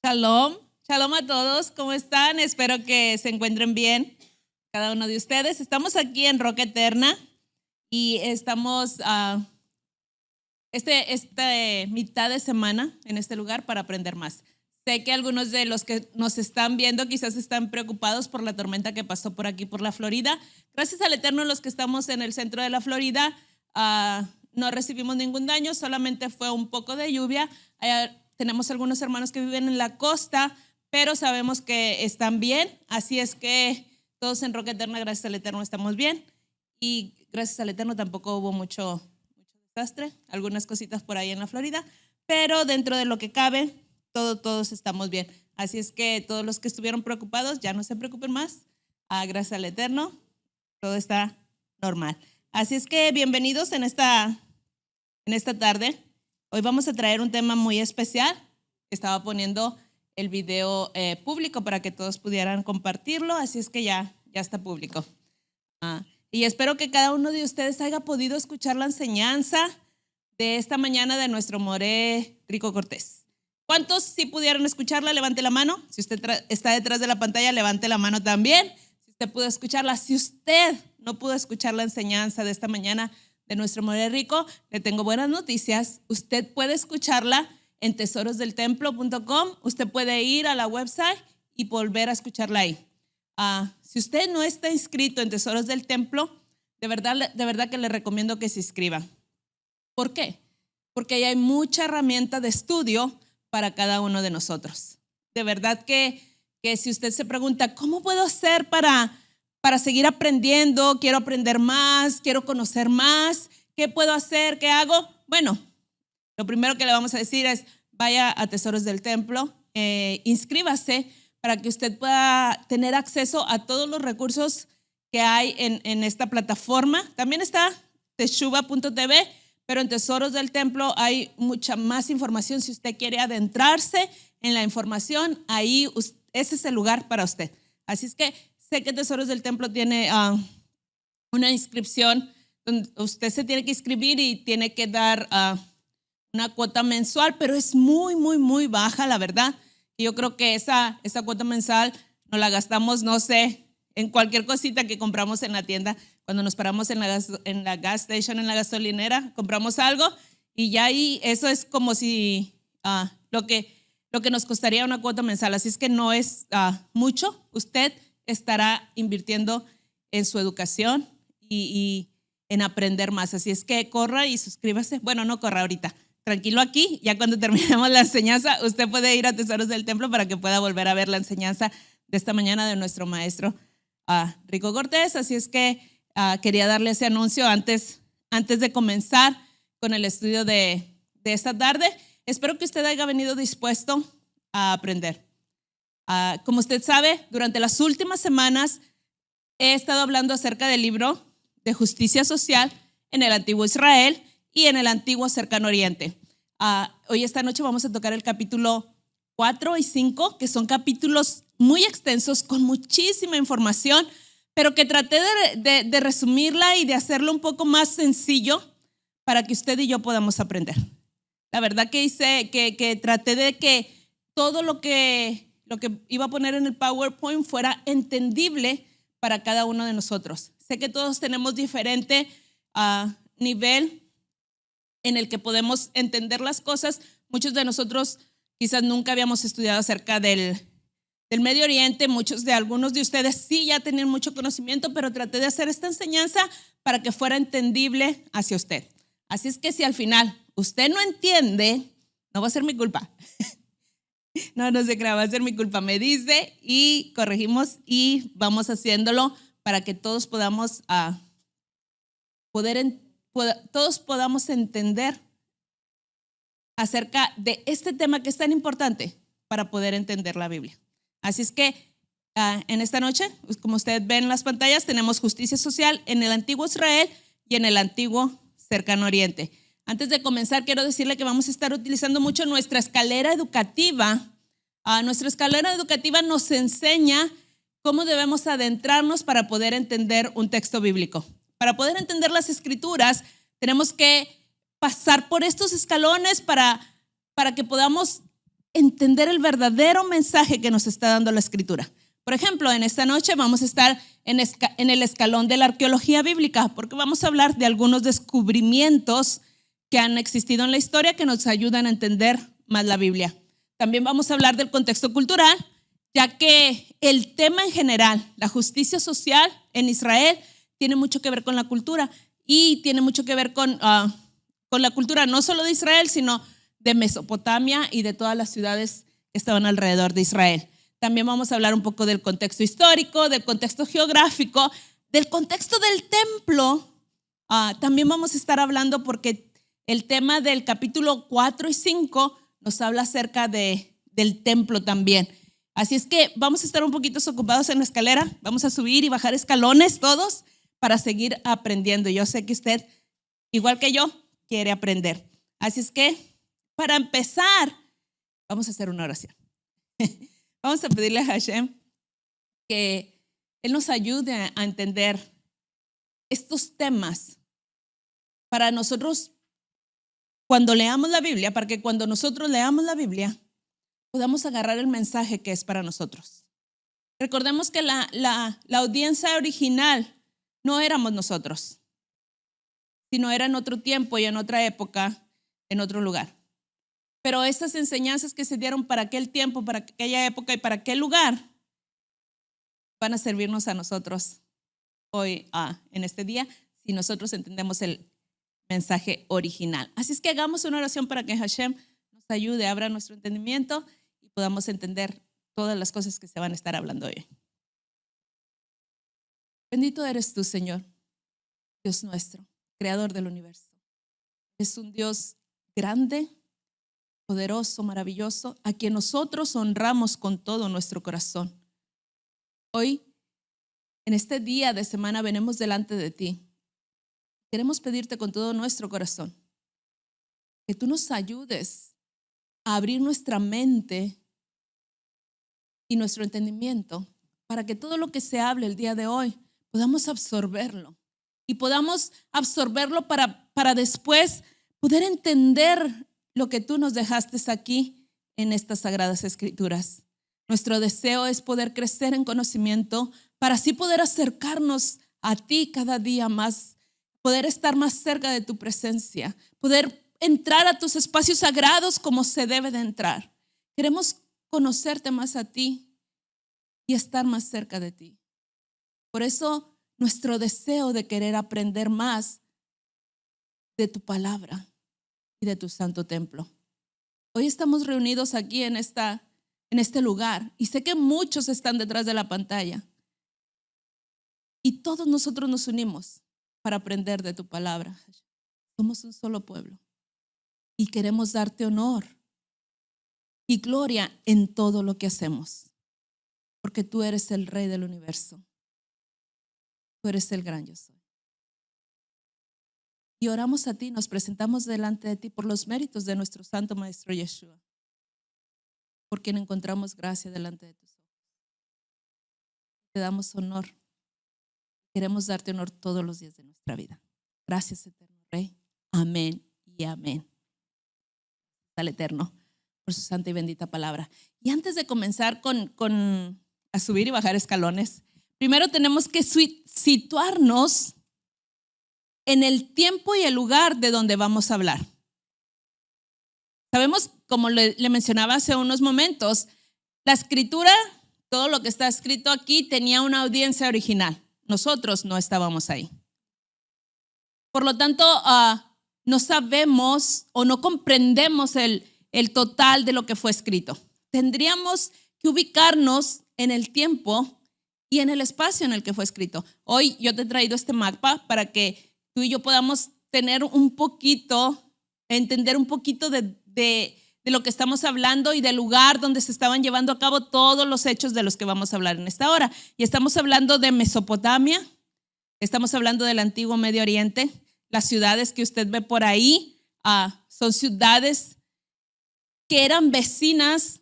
Shalom, shalom a todos, ¿cómo están? Espero que se encuentren bien cada uno de ustedes. Estamos aquí en Roca Eterna y estamos mitad de semana en este lugar para aprender más. Sé que algunos de los que nos están viendo quizás están preocupados por la tormenta que pasó por aquí, por la Florida. Gracias al Eterno, los que estamos en el centro de la Florida, no recibimos ningún daño, solamente fue un poco de lluvia. Tenemos algunos hermanos que viven en la costa, pero sabemos que están bien, así es que todos en Roca Eterna, gracias al Eterno, estamos bien. Y gracias al Eterno tampoco hubo mucho desastre, algunas cositas por ahí en la Florida, pero dentro de lo que cabe, todos estamos bien. Así es que todos los que estuvieron preocupados, ya no se preocupen más. Gracias al Eterno, todo está normal. Así es que bienvenidos en esta tarde. Hoy vamos a traer un tema muy especial. Estaba poniendo el video público para que todos pudieran compartirlo, así es que ya está público. Y espero que cada uno de ustedes haya podido escuchar la enseñanza de esta mañana de nuestro Moré Rico Cortés. ¿Cuántos sí pudieron escucharla? Levante la mano. Si usted está detrás de la pantalla, levante la mano también. Si usted pudo escucharla. Si usted no pudo escuchar la enseñanza de esta mañana de nuestro Moré Rico, le tengo buenas noticias. Usted puede escucharla en tesorosdeltemplo.com. Usted puede ir a la website y volver a escucharla ahí. Si usted no está inscrito en Tesoros del Templo, de verdad que le recomiendo que se inscriba. ¿Por qué? Porque ahí hay mucha herramienta de estudio para cada uno de nosotros. De verdad que si usted se pregunta, ¿cómo puedo hacer para seguir aprendiendo? Quiero aprender más, quiero conocer más. ¿Qué puedo hacer? ¿Qué hago? Bueno, lo primero que le vamos a decir es, vaya a Tesoros del Templo, inscríbase para que usted pueda tener acceso a todos los recursos que hay en esta plataforma. También está teshuva.tv, pero en Tesoros del Templo hay mucha más información. Si usted quiere adentrarse en la información, ahí ese es el lugar para usted. Así es que sé que Tesoros del Templo tiene una inscripción donde usted se tiene que inscribir y tiene que dar una cuota mensual, pero es muy, muy, muy baja, la verdad. Y yo creo que esa cuota mensual nos la gastamos, no sé, en cualquier cosita que compramos en la tienda. Cuando nos paramos en la gas station, en la gasolinera, compramos algo y ya ahí eso es como si lo que nos costaría una cuota mensual. Así es que no es mucho. Usted estará invirtiendo en su educación y en aprender más. Así es que corra y suscríbase. Bueno, no corra ahorita. Tranquilo aquí, ya cuando terminemos la enseñanza, usted puede ir a Tesoros del Templo para que pueda volver a ver la enseñanza de esta mañana de nuestro maestro Rico Cortés. Así es que quería darle ese anuncio antes de comenzar con el estudio de esta tarde. Espero que usted haya venido dispuesto a aprender. Como usted sabe, durante las últimas semanas he estado hablando acerca del libro de justicia social en el Antiguo Israel y en el Antiguo Cercano Oriente. Hoy esta noche vamos a tocar el capítulo 4 y 5, que son capítulos muy extensos con muchísima información, pero que traté de resumirla y de hacerlo un poco más sencillo para que usted y yo podamos aprender. La verdad que hice que traté de que todo lo que iba a poner en el PowerPoint fuera entendible para cada uno de nosotros. Sé que todos tenemos diferente nivel en el que podemos entender las cosas. Muchos de nosotros quizás nunca habíamos estudiado acerca del Medio Oriente. Algunos de ustedes sí ya tenían mucho conocimiento, pero traté de hacer esta enseñanza para que fuera entendible hacia usted. Así es que si al final usted no entiende, no va a ser mi culpa. No se crea, va a ser mi culpa. Me dice y corregimos y vamos haciéndolo para que todos podamos todos podamos entender acerca de este tema que es tan importante para poder entender la Biblia. Así es que en esta noche, como ustedes ven en las pantallas, tenemos justicia social en el Antiguo Israel y en el Antiguo Cercano Oriente. Antes de comenzar, quiero decirle que vamos a estar utilizando mucho nuestra escalera educativa. Nuestra escalera educativa nos enseña cómo debemos adentrarnos para poder entender un texto bíblico. Para poder entender las Escrituras, tenemos que pasar por estos escalones para que podamos entender el verdadero mensaje que nos está dando la Escritura. Por ejemplo, en esta noche vamos a estar en el escalón de la arqueología bíblica, porque vamos a hablar de algunos descubrimientos que han existido en la historia que nos ayudan a entender más la Biblia. También vamos a hablar del contexto cultural, ya que el tema en general, la justicia social en Israel, tiene mucho que ver con la cultura y tiene mucho que ver con la cultura no solo de Israel, sino de Mesopotamia y de todas las ciudades que estaban alrededor de Israel. También vamos a hablar un poco del contexto histórico, del contexto geográfico, del contexto del templo. También vamos a estar hablando porque el tema del capítulo 4 y 5 nos habla acerca del templo también. Así es que vamos a estar un poquito ocupados en la escalera, vamos a subir y bajar escalones todos para seguir aprendiendo. Yo sé que usted, igual que yo, quiere aprender. Así es que, para empezar, vamos a hacer una oración. Vamos a pedirle a Hashem que Él nos ayude a entender estos temas para nosotros cuando leamos la Biblia, para que cuando nosotros leamos la Biblia podamos agarrar el mensaje que es para nosotros. Recordemos que la audiencia original no éramos nosotros, sino era en otro tiempo y en otra época, en otro lugar. Pero estas enseñanzas que se dieron para aquel tiempo, para aquella época y para aquel lugar, van a servirnos a nosotros hoy, en este día, si nosotros entendemos el mensaje original. Así es que hagamos una oración para que Hashem nos ayude, abra nuestro entendimiento y podamos entender todas las cosas que se van a estar hablando hoy. Bendito eres tú, Señor, Dios nuestro, creador del universo. Es un Dios grande, poderoso, maravilloso, a quien nosotros honramos con todo nuestro corazón. Hoy, en este día de semana, venimos delante de ti. Queremos pedirte con todo nuestro corazón que tú nos ayudes a abrir nuestra mente y nuestro entendimiento para que todo lo que se hable el día de hoy podamos absorberlo y podamos absorberlo para después poder entender lo que tú nos dejaste aquí en estas sagradas escrituras. Nuestro deseo es poder crecer en conocimiento para así poder acercarnos a ti cada día más, poder estar más cerca de tu presencia, poder entrar a tus espacios sagrados como se debe de entrar. Queremos conocerte más a ti y estar más cerca de ti. Por eso nuestro deseo de querer aprender más de tu palabra y de tu santo templo. Hoy estamos reunidos aquí en este lugar y sé que muchos están detrás de la pantalla y todos nosotros nos unimos para aprender de tu palabra. Somos un solo pueblo y queremos darte honor y gloria en todo lo que hacemos, porque tú eres el Rey del universo. Tú eres el gran yo soy. Y oramos a ti, nos presentamos delante de ti por los méritos de nuestro santo maestro Yeshua, por quien encontramos gracia delante de tus ojos. Te damos honor. Queremos darte honor todos los días de nuestra vida. Gracias, eterno Rey. Amén y amén. Al Eterno por su santa y bendita palabra. Y antes de comenzar a subir y bajar escalones, primero tenemos que situarnos en el tiempo y el lugar de donde vamos a hablar. Sabemos, como le mencionaba hace unos momentos, la escritura, todo lo que está escrito aquí tenía una audiencia original. Nosotros no estábamos ahí. Por lo tanto, no sabemos o no comprendemos el total de lo que fue escrito. Tendríamos que ubicarnos en el tiempo y en el espacio en el que fue escrito. Hoy yo te he traído este mapa para que tú y yo podamos tener entender un poquito de lo que estamos hablando y del lugar donde se estaban llevando a cabo todos los hechos de los que vamos a hablar en esta hora. Y estamos hablando de Mesopotamia, estamos hablando del antiguo Medio Oriente. Las ciudades que usted ve por ahí son ciudades que eran vecinas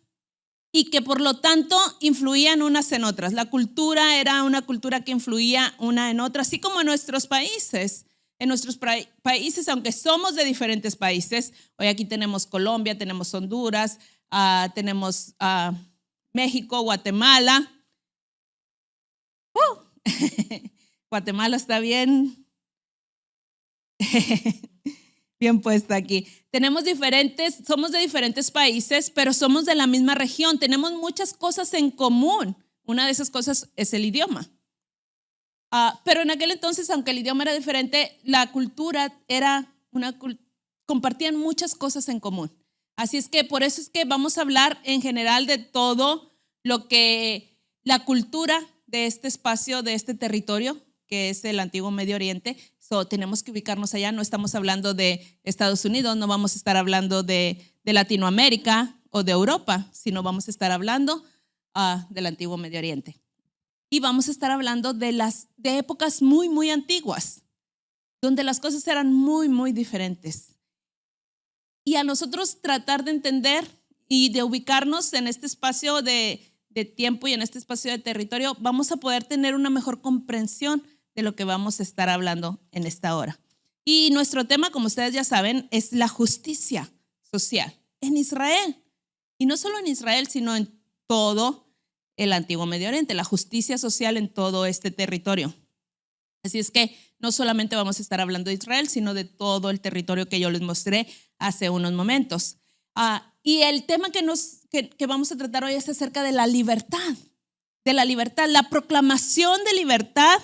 y que por lo tanto influían unas en otras. La cultura era una cultura que influía una en otra, así como en nuestros países. En nuestros países, aunque somos de diferentes países, hoy aquí tenemos Colombia, tenemos Honduras, tenemos México, Guatemala. Guatemala está bien, bien puesta aquí. Somos de diferentes países, pero somos de la misma región. Tenemos muchas cosas en común. Una de esas cosas es el idioma. Pero en aquel entonces, aunque el idioma era diferente, la cultura compartían muchas cosas en común. Así es que por eso es que vamos a hablar en general de todo lo que la cultura de este espacio, de este territorio, que es el antiguo Medio Oriente. Tenemos que ubicarnos allá. No estamos hablando de Estados Unidos, no vamos a estar hablando de Latinoamérica o de Europa, sino vamos a estar hablando del antiguo Medio Oriente. Y vamos a estar hablando de épocas muy, muy antiguas, donde las cosas eran muy, muy diferentes. Y a nosotros tratar de entender y de ubicarnos en este espacio de tiempo y en este espacio de territorio, vamos a poder tener una mejor comprensión de lo que vamos a estar hablando en esta hora. Y nuestro tema, como ustedes ya saben, es la justicia social en Israel. Y no solo en Israel, sino en todo el antiguo Medio Oriente, la justicia social en todo este territorio. Así es que no solamente vamos a estar hablando de Israel, sino de todo el territorio que yo les mostré hace unos momentos. Y el tema que vamos a tratar hoy es acerca de la libertad, la proclamación de libertad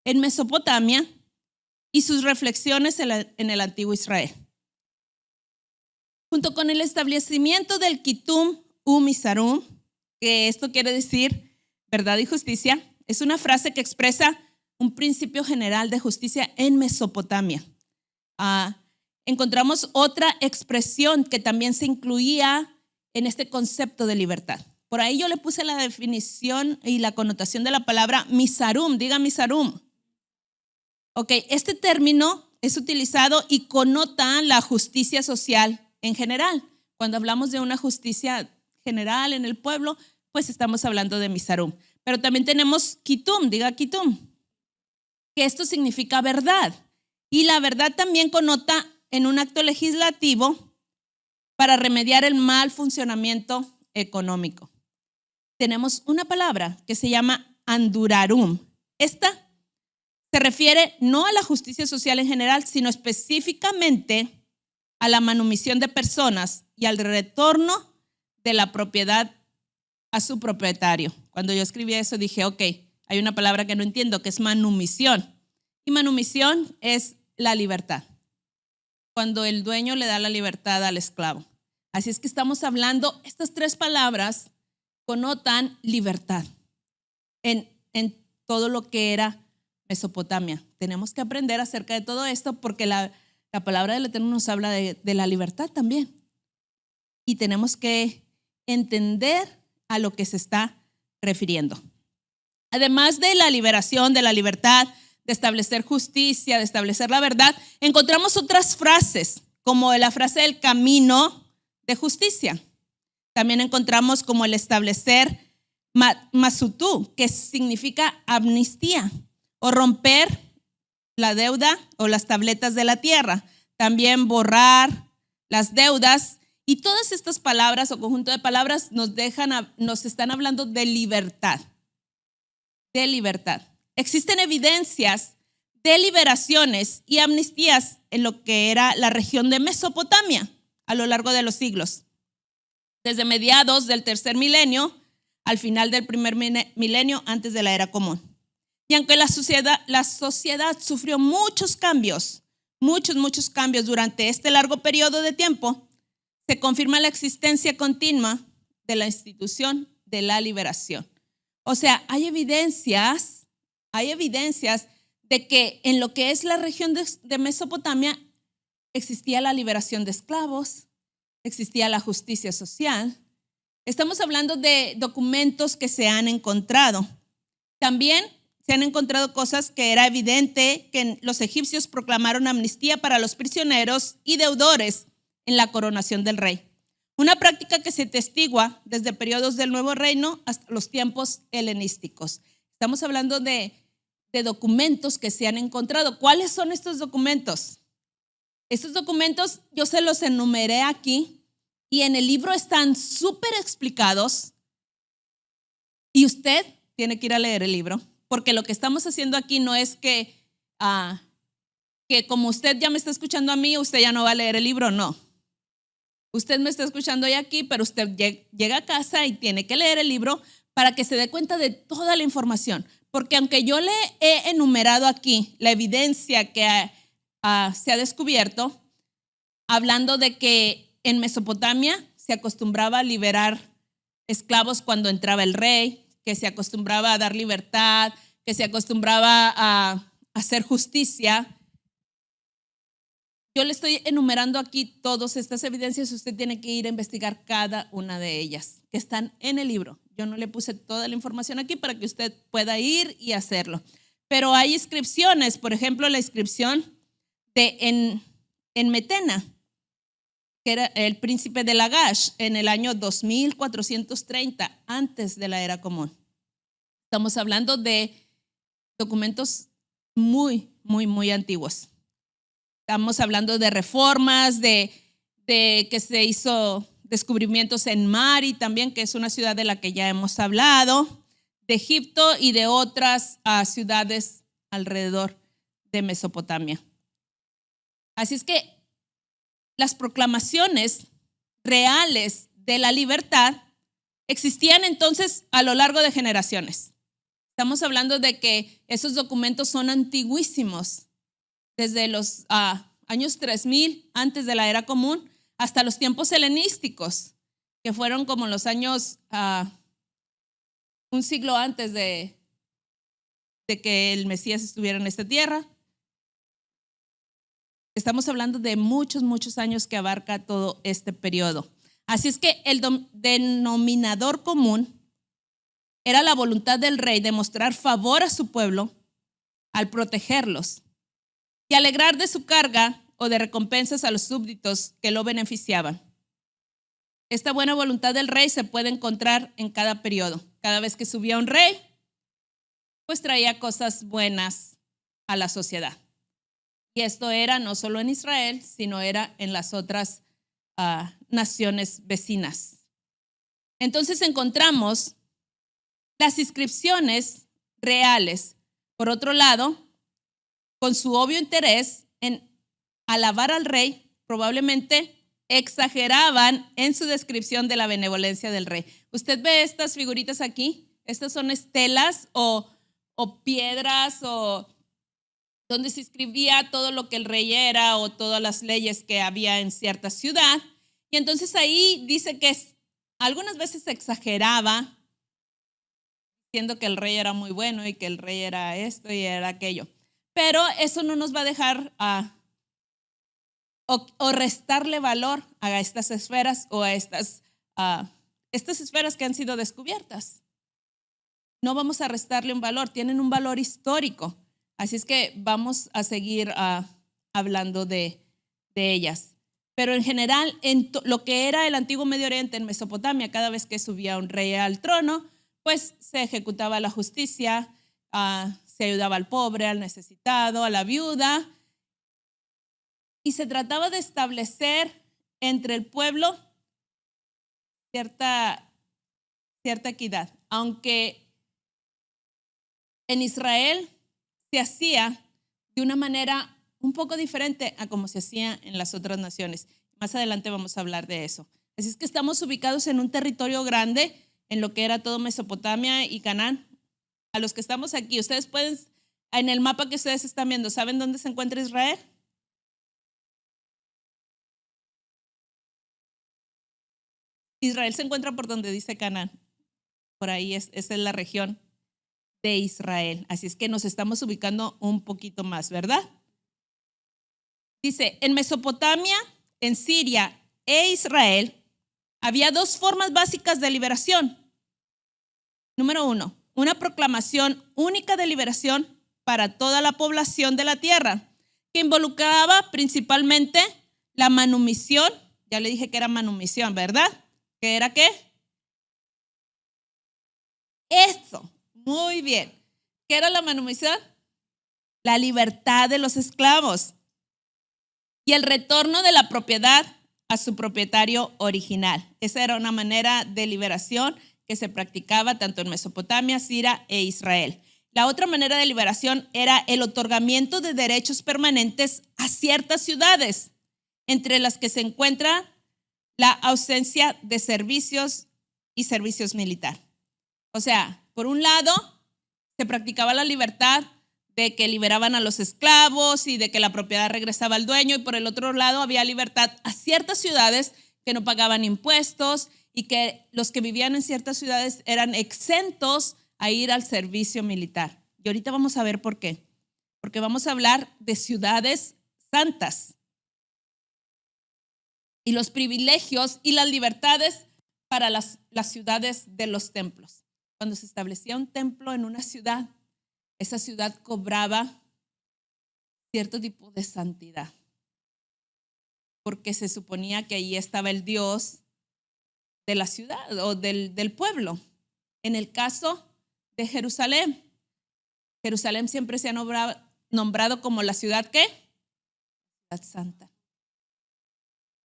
en Mesopotamia y sus reflexiones en el antiguo Israel. Junto con el establecimiento del Kitum Misarum, que esto quiere decir verdad y justicia, es una frase que expresa un principio general de justicia en Mesopotamia. Encontramos otra expresión que también se incluía en este concepto de libertad. Por ahí yo le puse la definición y la connotación de la palabra misarum. Diga misarum. Ok, este término es utilizado y connota la justicia social en general. Cuando hablamos de una justicia general en el pueblo, pues estamos hablando de misarum. Pero también tenemos kitum, diga kitum, que esto significa verdad. Y la verdad también connota en un acto legislativo para remediar el mal funcionamiento económico. Tenemos una palabra que se llama andurarum. Esta se refiere no a la justicia social en general, sino específicamente a la manumisión de personas y al retorno de la propiedad a su propietario. Cuando yo escribí eso dije, ok, hay una palabra que no entiendo, que es manumisión. Y manumisión es la libertad, cuando el dueño le da la libertad al esclavo. Así es que estamos hablando, estas tres palabras connotan libertad en todo lo que era Mesopotamia. Tenemos que aprender acerca de todo esto porque la palabra del Eterno nos habla de la libertad también. Y tenemos que entender a lo que se está refiriendo. Además de la liberación, de la libertad, de establecer justicia, de establecer la verdad, encontramos otras frases, como la frase del camino de justicia. También encontramos como el establecer masutú, que significa amnistía, o romper la deuda o las tabletas de la tierra. También borrar las deudas. Y todas estas palabras o conjunto de palabras nos están hablando de libertad. De libertad. Existen evidencias de liberaciones y amnistías en lo que era la región de Mesopotamia a lo largo de los siglos. Desde mediados del tercer milenio al final del primer milenio antes de la era común. Y aunque la sociedad sufrió muchos cambios durante este largo periodo de tiempo, se confirma la existencia continua de la institución de la liberación. O sea, hay evidencias de que en lo que es la región de Mesopotamia existía la liberación de esclavos, existía la justicia social. Estamos hablando de documentos que se han encontrado. También se han encontrado cosas que era evidente que los egipcios proclamaron amnistía para los prisioneros y deudores en la coronación del rey. Una práctica que se testigua desde periodos del Nuevo Reino hasta los tiempos helenísticos. Estamos hablando de documentos que se han encontrado. ¿Cuáles son estos documentos? Estos documentos yo se los enumeré aquí y en el libro están súper explicados y usted tiene que ir a leer el libro, porque lo que estamos haciendo aquí no es que como usted ya me está escuchando a mí, usted ya no va a leer el libro, no. Usted me está escuchando hoy aquí, pero usted llega a casa y tiene que leer el libro para que se dé cuenta de toda la información. Porque aunque yo le he enumerado aquí la evidencia que se ha descubierto, hablando de que en Mesopotamia se acostumbraba a liberar esclavos cuando entraba el rey, que se acostumbraba a dar libertad, que se acostumbraba a hacer justicia. Yo le estoy enumerando aquí todas estas evidencias. Usted tiene que ir a investigar cada una de ellas que están en el libro. Yo no le puse toda la información aquí para que usted pueda ir y hacerlo. Pero hay inscripciones, por ejemplo, la inscripción en Metena, que era el príncipe de Lagash, en el año 2430, antes de la era común. Estamos hablando de documentos muy, muy, muy antiguos. Estamos hablando de reformas, de que se hizo descubrimientos en Mari también, que es una ciudad de la que ya hemos hablado, de Egipto y de otras ciudades alrededor de Mesopotamia. Así es que las proclamaciones reales de la libertad existían entonces a lo largo de generaciones. Estamos hablando de que esos documentos son antiguísimos, desde los años 3000 antes de la era común hasta los tiempos helenísticos, que fueron como los años un siglo antes de que el Mesías estuviera en esta tierra. Estamos hablando de muchos, muchos años que abarca todo este periodo. Así es que el denominador común era la voluntad del rey de mostrar favor a su pueblo al protegerlos y alegrar de su carga o de recompensas a los súbditos que lo beneficiaban. Esta buena voluntad del rey se puede encontrar en cada periodo. Cada vez que subía un rey, pues traía cosas buenas a la sociedad. Y esto era no solo en Israel, sino era en las otras naciones vecinas. Entonces encontramos las inscripciones reales. Por otro lado, con su obvio interés en alabar al rey, probablemente exageraban en su descripción de la benevolencia del rey. Usted ve estas figuritas aquí, estas son estelas o piedras o donde se escribía todo lo que el rey era o todas las leyes que había en cierta ciudad. Y entonces ahí dice que algunas veces se exageraba, diciendo que el rey era muy bueno y que el rey era esto y era aquello. Pero eso no nos va a dejar o restarle valor a estas esferas o a estas esferas que han sido descubiertas. No vamos a restarle un valor, tienen un valor histórico. Así es que vamos a seguir hablando de ellas. Pero en general, en lo que era el antiguo Medio Oriente, en Mesopotamia, cada vez que subía un rey al trono, pues se ejecutaba la justicia, se ayudaba al pobre, al necesitado, a la viuda. Y se trataba de establecer entre el pueblo cierta equidad. Aunque en Israel se hacía de una manera un poco diferente a como se hacía en las otras naciones. Más adelante vamos a hablar de eso. Así es que estamos ubicados en un territorio grande, en lo que era todo Mesopotamia y Canaán. A los que estamos aquí, ustedes pueden, en el mapa que ustedes están viendo, ¿saben dónde se encuentra Israel? Israel se encuentra por donde dice Canaán. Por ahí esa es la región de Israel. Así es que nos estamos ubicando un poquito más, ¿verdad? Dice, en Mesopotamia, en Siria e Israel, había dos formas básicas de liberación. Número 1, una proclamación única de liberación para toda la población de la tierra, que involucraba principalmente la manumisión. Ya le dije que era manumisión, ¿verdad? ¿Qué era qué? Eso, muy bien. ¿Qué era la manumisión? La libertad de los esclavos y el retorno de la propiedad a su propietario original. Esa era una manera de liberación que se practicaba tanto en Mesopotamia, Siria e Israel. La otra manera de liberación era el otorgamiento de derechos permanentes a ciertas ciudades, entre las que se encuentra la ausencia de servicios y servicios militares. O sea, por un lado, se practicaba la libertad de que liberaban a los esclavos y de que la propiedad regresaba al dueño, y por el otro lado había libertad a ciertas ciudades que no pagaban impuestos y que los que vivían en ciertas ciudades eran exentos a ir al servicio militar. Y ahorita vamos a ver por qué. Porque vamos a hablar de ciudades santas y los privilegios y las libertades para las ciudades de los templos. Cuando se establecía un templo en una ciudad, esa ciudad cobraba cierto tipo de santidad, porque se suponía que ahí estaba el Dios de la ciudad o del pueblo. En el caso de Jerusalén, Jerusalén siempre se ha nombrado como la ciudad, ¿qué? Ciudad santa.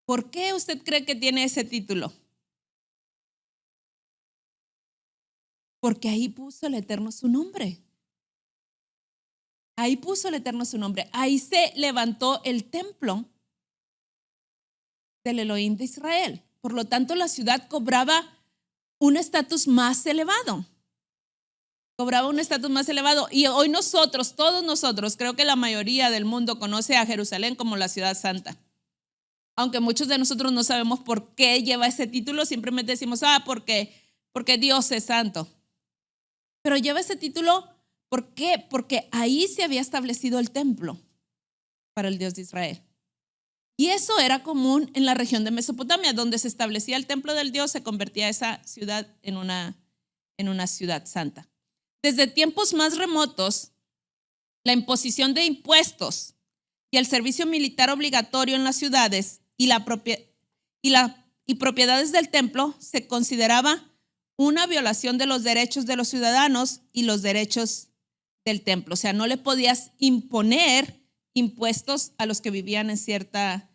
¿Por qué usted cree que tiene ese título? Porque ahí puso el Eterno su nombre. Ahí puso el Eterno su nombre. Ahí se levantó el templo del Elohim de Israel. Por lo tanto, la ciudad cobraba un estatus más elevado. Cobraba un estatus más elevado. Y hoy nosotros, todos nosotros, creo que la mayoría del mundo conoce a Jerusalén como la ciudad santa. Aunque muchos de nosotros no sabemos por qué lleva ese título, simplemente decimos, porque Dios es santo. Pero lleva ese título, ¿por qué? Porque ahí se había establecido el templo para el Dios de Israel. Y eso era común en la región de Mesopotamia, donde se establecía el templo del Dios, se convertía esa ciudad en una ciudad santa. Desde tiempos más remotos, la imposición de impuestos y el servicio militar obligatorio en las ciudades y propiedades del templo se consideraba una violación de los derechos de los ciudadanos y los derechos del templo. O sea, no le podías imponer impuestos a los que vivían en cierta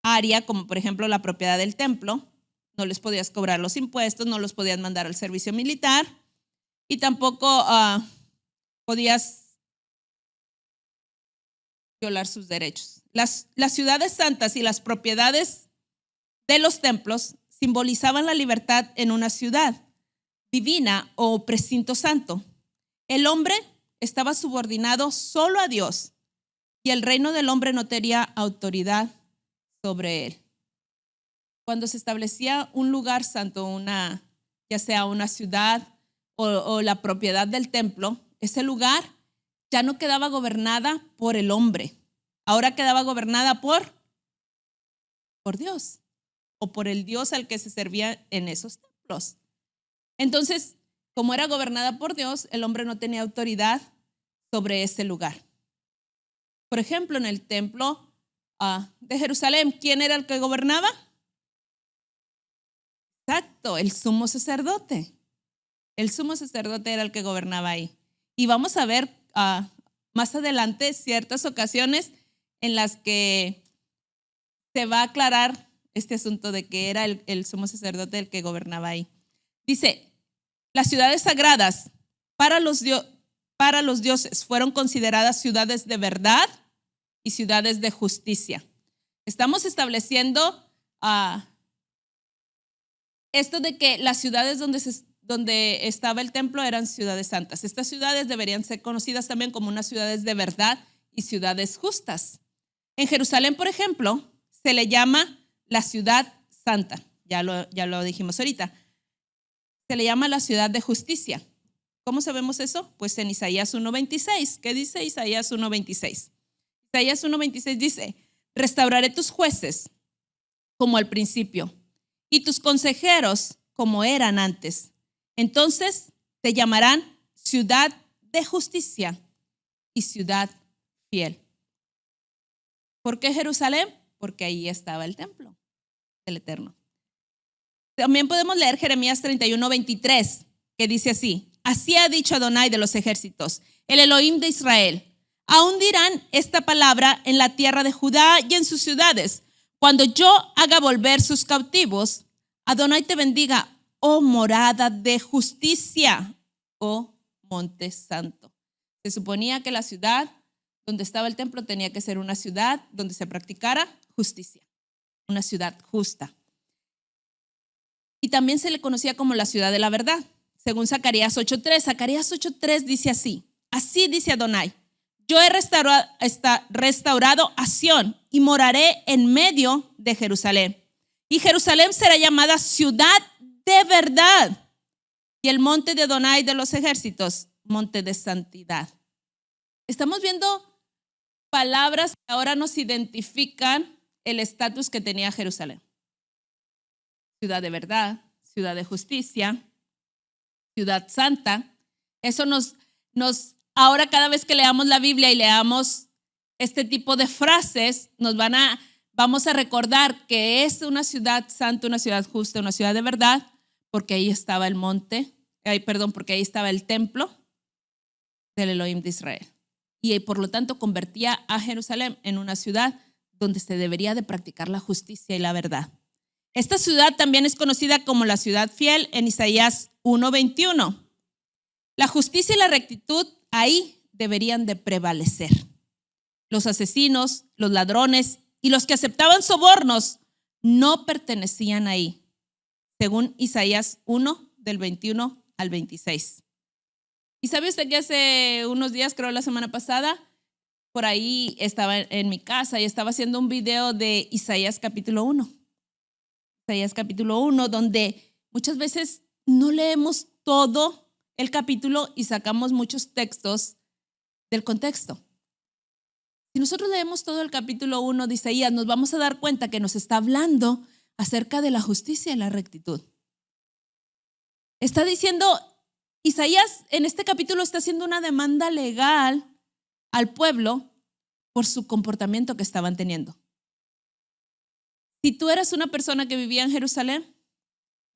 área, como por ejemplo la propiedad del templo. No les podías cobrar los impuestos, no los podías mandar al servicio militar y tampoco podías violar sus derechos. Las ciudades santas y las propiedades de los templos simbolizaban la libertad en una ciudad divina o precinto santo. El hombre estaba subordinado solo a Dios y el reino del hombre no tenía autoridad sobre él. Cuando se establecía un lugar santo, ya sea una ciudad o la propiedad del templo, ese lugar ya no quedaba gobernada por el hombre. Ahora quedaba gobernada por Dios o por el Dios al que se servía en esos templos. Entonces, como era gobernada por Dios, el hombre no tenía autoridad sobre ese lugar. Por ejemplo, en el templo de Jerusalén, ¿quién era el que gobernaba? Exacto, el sumo sacerdote. El sumo sacerdote era el que gobernaba ahí. Y vamos a ver más adelante ciertas ocasiones en las que se va a aclarar este asunto de que era el sumo sacerdote el que gobernaba ahí. Dice, las ciudades sagradas para los dioses fueron consideradas ciudades de verdad y ciudades de justicia. Estamos estableciendo esto de que las ciudades donde estaba el templo eran ciudades santas. Estas ciudades deberían ser conocidas también como unas ciudades de verdad y ciudades justas. En Jerusalén, por ejemplo, se le llama la ciudad santa. Ya lo dijimos ahorita. Se le llama la ciudad de justicia. ¿Cómo sabemos eso? Pues en Isaías 1:26. ¿Qué dice Isaías 1:26? Isaías 1:26 dice, restauraré tus jueces como al principio y tus consejeros como eran antes. Entonces te llamarán ciudad de justicia y ciudad fiel. ¿Por qué Jerusalén? Porque ahí estaba el templo del Eterno. También podemos leer Jeremías 31:23, que dice así, así ha dicho Adonai de los ejércitos, el Elohim de Israel, aún dirán esta palabra en la tierra de Judá y en sus ciudades, Cuando yo haga volver sus cautivos, Adonai te bendiga, oh morada de justicia, oh monte santo. Se suponía que la ciudad donde estaba el templo tenía que ser una ciudad donde se practicara justicia, una ciudad justa. Y también se le conocía como la ciudad de la verdad. Según Zacarías 8:3, Zacarías 8:3 dice así dice Adonai: yo he restaurado a Sión y moraré en medio de Jerusalén. Y Jerusalén será llamada ciudad de verdad. Y el monte de Adonai de los ejércitos, monte de santidad. Estamos viendo palabras que ahora nos identifican el estatus que tenía Jerusalén. Ciudad de verdad, ciudad de justicia, ciudad santa. Eso nos ahora cada vez que leamos la Biblia y leamos este tipo de frases, vamos a recordar que es una ciudad santa, una ciudad justa, una ciudad de verdad, porque ahí estaba el porque ahí estaba el templo del Elohim de Israel. Y por lo tanto convertía a Jerusalén en una ciudad donde se debería de practicar la justicia y la verdad. Esta ciudad también es conocida como la ciudad fiel en Isaías 1:21. La justicia y la rectitud ahí deberían de prevalecer. Los asesinos, los ladrones y los que aceptaban sobornos no pertenecían ahí, según Isaías 1, del 21 al 26. ¿Y sabe usted que hace unos días, creo la semana pasada, por ahí estaba en mi casa y estaba haciendo un video de Isaías capítulo 1? Isaías capítulo 1, donde muchas veces no leemos todo el capítulo y sacamos muchos textos del contexto. Si nosotros leemos todo el capítulo 1 de Isaías, nos vamos a dar cuenta que nos está hablando acerca de la justicia y la rectitud. Está diciendo, Isaías en este capítulo está haciendo una demanda legal al pueblo por su comportamiento que estaban teniendo. Si tú eras una persona que vivía en Jerusalén,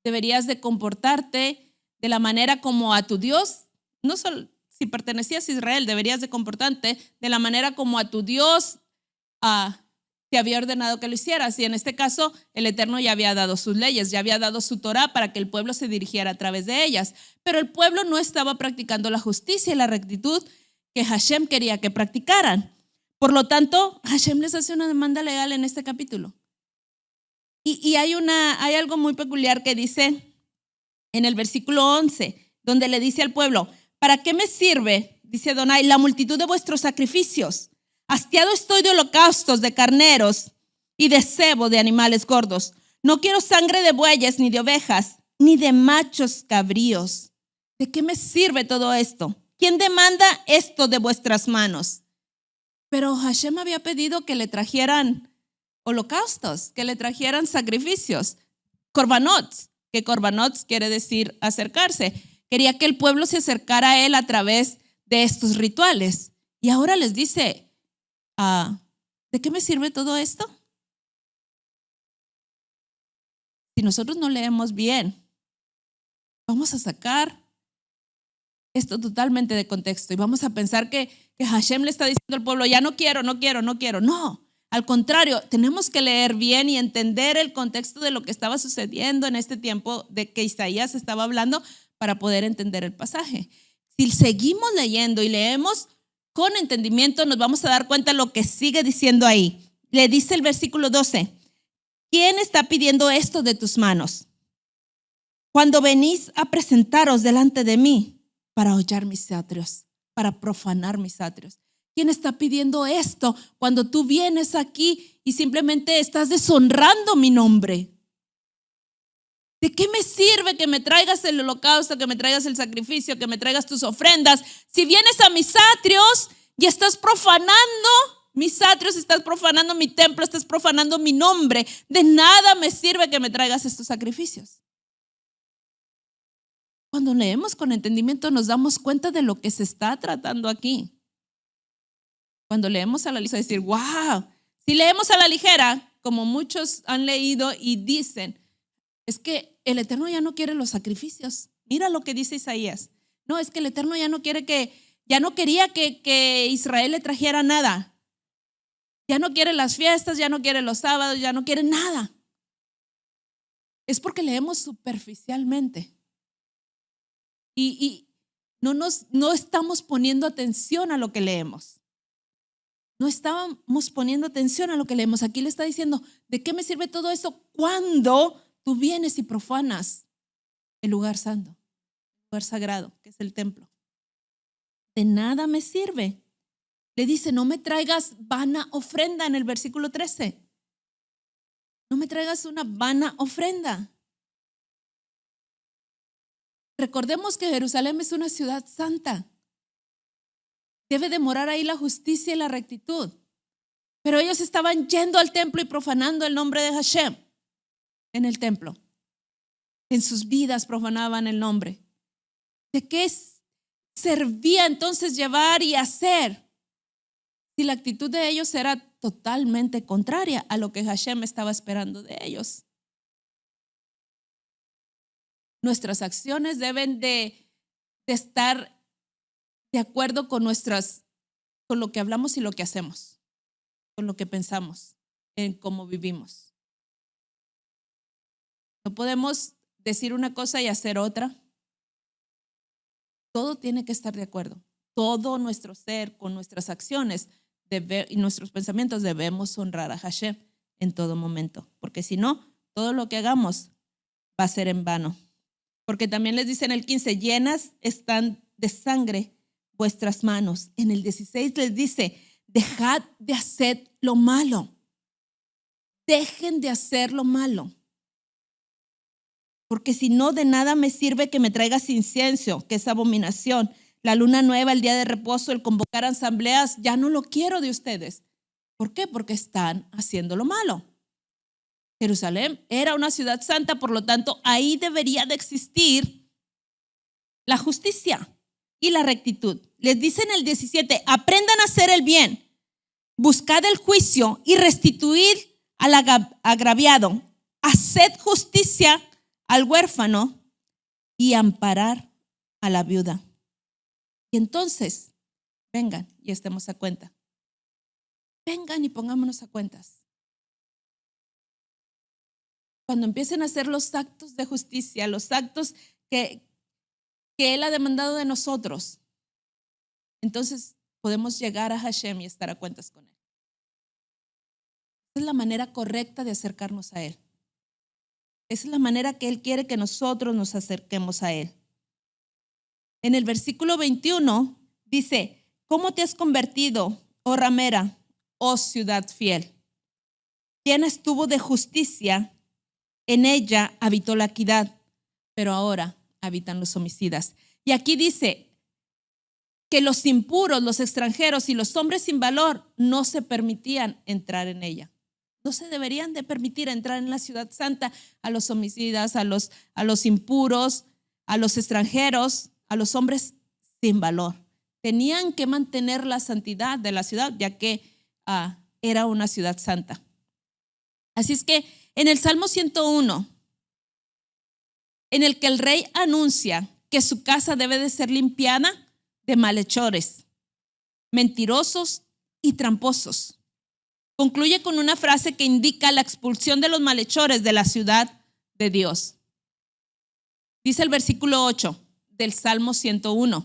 deberías de comportarte de la manera como a tu Dios, no solo si pertenecías a Israel, deberías de comportarte de la manera como a tu Dios te había ordenado que lo hicieras. Y en este caso, el Eterno ya había dado sus leyes, ya había dado su Torá para que el pueblo se dirigiera a través de ellas. Pero el pueblo no estaba practicando la justicia y la rectitud que Hashem quería que practicaran. Por lo tanto, Hashem les hace una demanda legal en este capítulo. Y hay algo muy peculiar que dice en el versículo 11, donde le dice al pueblo: ¿para qué me sirve, dice Adonai, la multitud de vuestros sacrificios? Hastiado estoy de holocaustos, de carneros y de cebo de animales gordos. No quiero sangre de bueyes, ni de ovejas, ni de machos cabríos. ¿De qué me sirve todo esto? ¿Quién demanda esto de vuestras manos? Pero Hashem había pedido que le trajeran holocaustos, que le trajeran sacrificios, korbanot, que korbanot quiere decir acercarse. Quería que el pueblo se acercara a él a través de estos rituales. Y ahora les dice, ¿de qué me sirve todo esto? Si nosotros no leemos bien, vamos a sacar esto totalmente de contexto y vamos a pensar que Hashem le está diciendo al pueblo, ya no quiero. No, al contrario, tenemos que leer bien y entender el contexto de lo que estaba sucediendo en este tiempo de que Isaías estaba hablando para poder entender el pasaje. Si seguimos leyendo y leemos con entendimiento, nos vamos a dar cuenta de lo que sigue diciendo ahí. Le dice el versículo 12, ¿quién está pidiendo esto de tus manos? Cuando venís a presentaros delante de mí para hollar mis atrios, para profanar mis atrios. ¿Quién está pidiendo esto cuando tú vienes aquí y simplemente estás deshonrando mi nombre? ¿De qué me sirve que me traigas el holocausto, que me traigas el sacrificio, que me traigas tus ofrendas? Si vienes a mis atrios y estás profanando mis atrios, estás profanando mi templo, estás profanando mi nombre, de nada me sirve que me traigas estos sacrificios. Cuando leemos con entendimiento nos damos cuenta de lo que se está tratando aquí. Cuando leemos a la ligera, decir, wow, si leemos a la ligera, como muchos han leído y dicen, es que el Eterno ya no quiere los sacrificios. Mira lo que dice Isaías. No, es que el Eterno ya no quería que Israel le trajera nada. Ya no quiere las fiestas, ya no quiere los sábados, ya no quiere nada. Es porque leemos superficialmente. Y no estamos poniendo atención a lo que leemos. No estábamos poniendo atención a lo que leemos. Aquí le está diciendo, ¿de qué me sirve todo eso cuando tú vienes y profanas el lugar santo, el lugar sagrado, que es el templo? De nada me sirve. Le dice, no me traigas vana ofrenda en el versículo 13. No me traigas una vana ofrenda. Recordemos que Jerusalén es una ciudad santa. Debe de morar ahí la justicia y la rectitud. Pero ellos estaban yendo al templo y profanando el nombre de Hashem en el templo. En sus vidas profanaban el nombre. ¿De qué servía entonces llevar y hacer si la actitud de ellos era totalmente contraria a lo que Hashem estaba esperando de ellos? Nuestras acciones deben de estar de acuerdo con lo que hablamos y lo que hacemos, con lo que pensamos, en cómo vivimos. No podemos decir una cosa y hacer otra. Todo tiene que estar de acuerdo. Todo nuestro ser, con nuestras acciones y nuestros pensamientos, debemos honrar a Hashem en todo momento, porque si no, todo lo que hagamos va a ser en vano. Porque también les dice en el 15, llenas están de sangre vuestras manos. En el 16 les dice, dejad de hacer lo malo. Dejen de hacer lo malo. Porque si no, de nada me sirve que me traigas incienso, que es abominación. La luna nueva, el día de reposo, el convocar asambleas, ya no lo quiero de ustedes. ¿Por qué? Porque están haciendo lo malo. Jerusalén era una ciudad santa, por lo tanto, ahí debería de existir la justicia y la rectitud. Les dice en el 17, aprendan a hacer el bien, buscad el juicio y restituid al agraviado, haced justicia al huérfano y amparar a la viuda. Y entonces, vengan y estemos a cuenta. Vengan y pongámonos a cuentas. Cuando empiecen a hacer los actos de justicia, los actos que Él ha demandado de nosotros, entonces podemos llegar a Hashem y estar a cuentas con Él. Esa es la manera correcta de acercarnos a Él. Esa es la manera que Él quiere que nosotros nos acerquemos a Él. En el versículo 21 dice, ¿cómo te has convertido, oh ramera, oh ciudad fiel? Llena estuvo de justicia, en ella habitó la equidad, pero ahora habitan los homicidas. Y aquí dice que los impuros, los extranjeros y los hombres sin valor no se permitían entrar en ella. No se deberían de permitir entrar en la ciudad santa a los homicidas, a los impuros, a los extranjeros, a los hombres sin valor. Tenían que mantener la santidad de la ciudad, ya que era una ciudad santa. Así es que en el Salmo 101, en el que el rey anuncia que su casa debe de ser limpiada de malhechores, mentirosos y tramposos, concluye con una frase que indica la expulsión de los malhechores de la ciudad de Dios. Dice el versículo 8 del Salmo 101.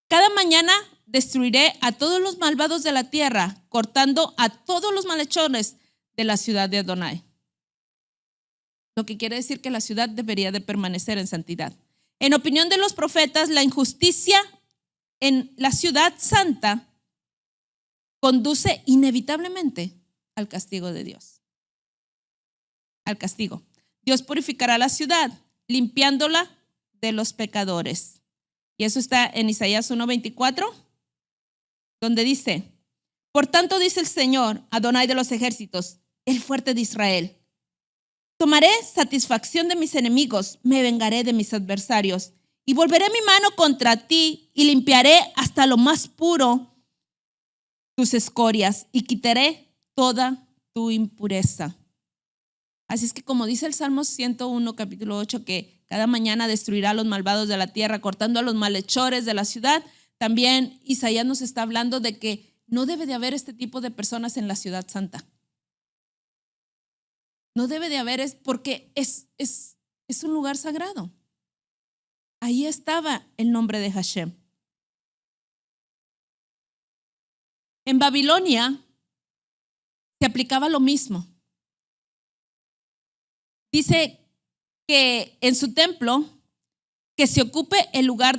Cada mañana destruiré a todos los malvados de la tierra, cortando a todos los malhechores de la ciudad de Adonai. Lo que quiere decir que la ciudad debería de permanecer en santidad. En opinión de los profetas, la injusticia en la ciudad santa conduce inevitablemente al castigo de Dios. Al castigo. Dios purificará la ciudad, limpiándola de los pecadores. Y eso está en Isaías 1:24, donde dice, por tanto dice el Señor, Adonai de los ejércitos, el fuerte de Israel, tomaré satisfacción de mis enemigos, me vengaré de mis adversarios y volveré mi mano contra ti y limpiaré hasta lo más puro tus escorias y quitaré toda tu impureza. Así es que como dice el Salmo 101, capítulo 8, que cada mañana destruirá a los malvados de la tierra, cortando a los malhechores de la ciudad, también Isaías nos está hablando de que no debe de haber este tipo de personas en la ciudad santa. No debe de haber, porque es un lugar sagrado. Ahí estaba el nombre de Hashem. En Babilonia se aplicaba lo mismo. Dice que en su templo, que se ocupe el lugar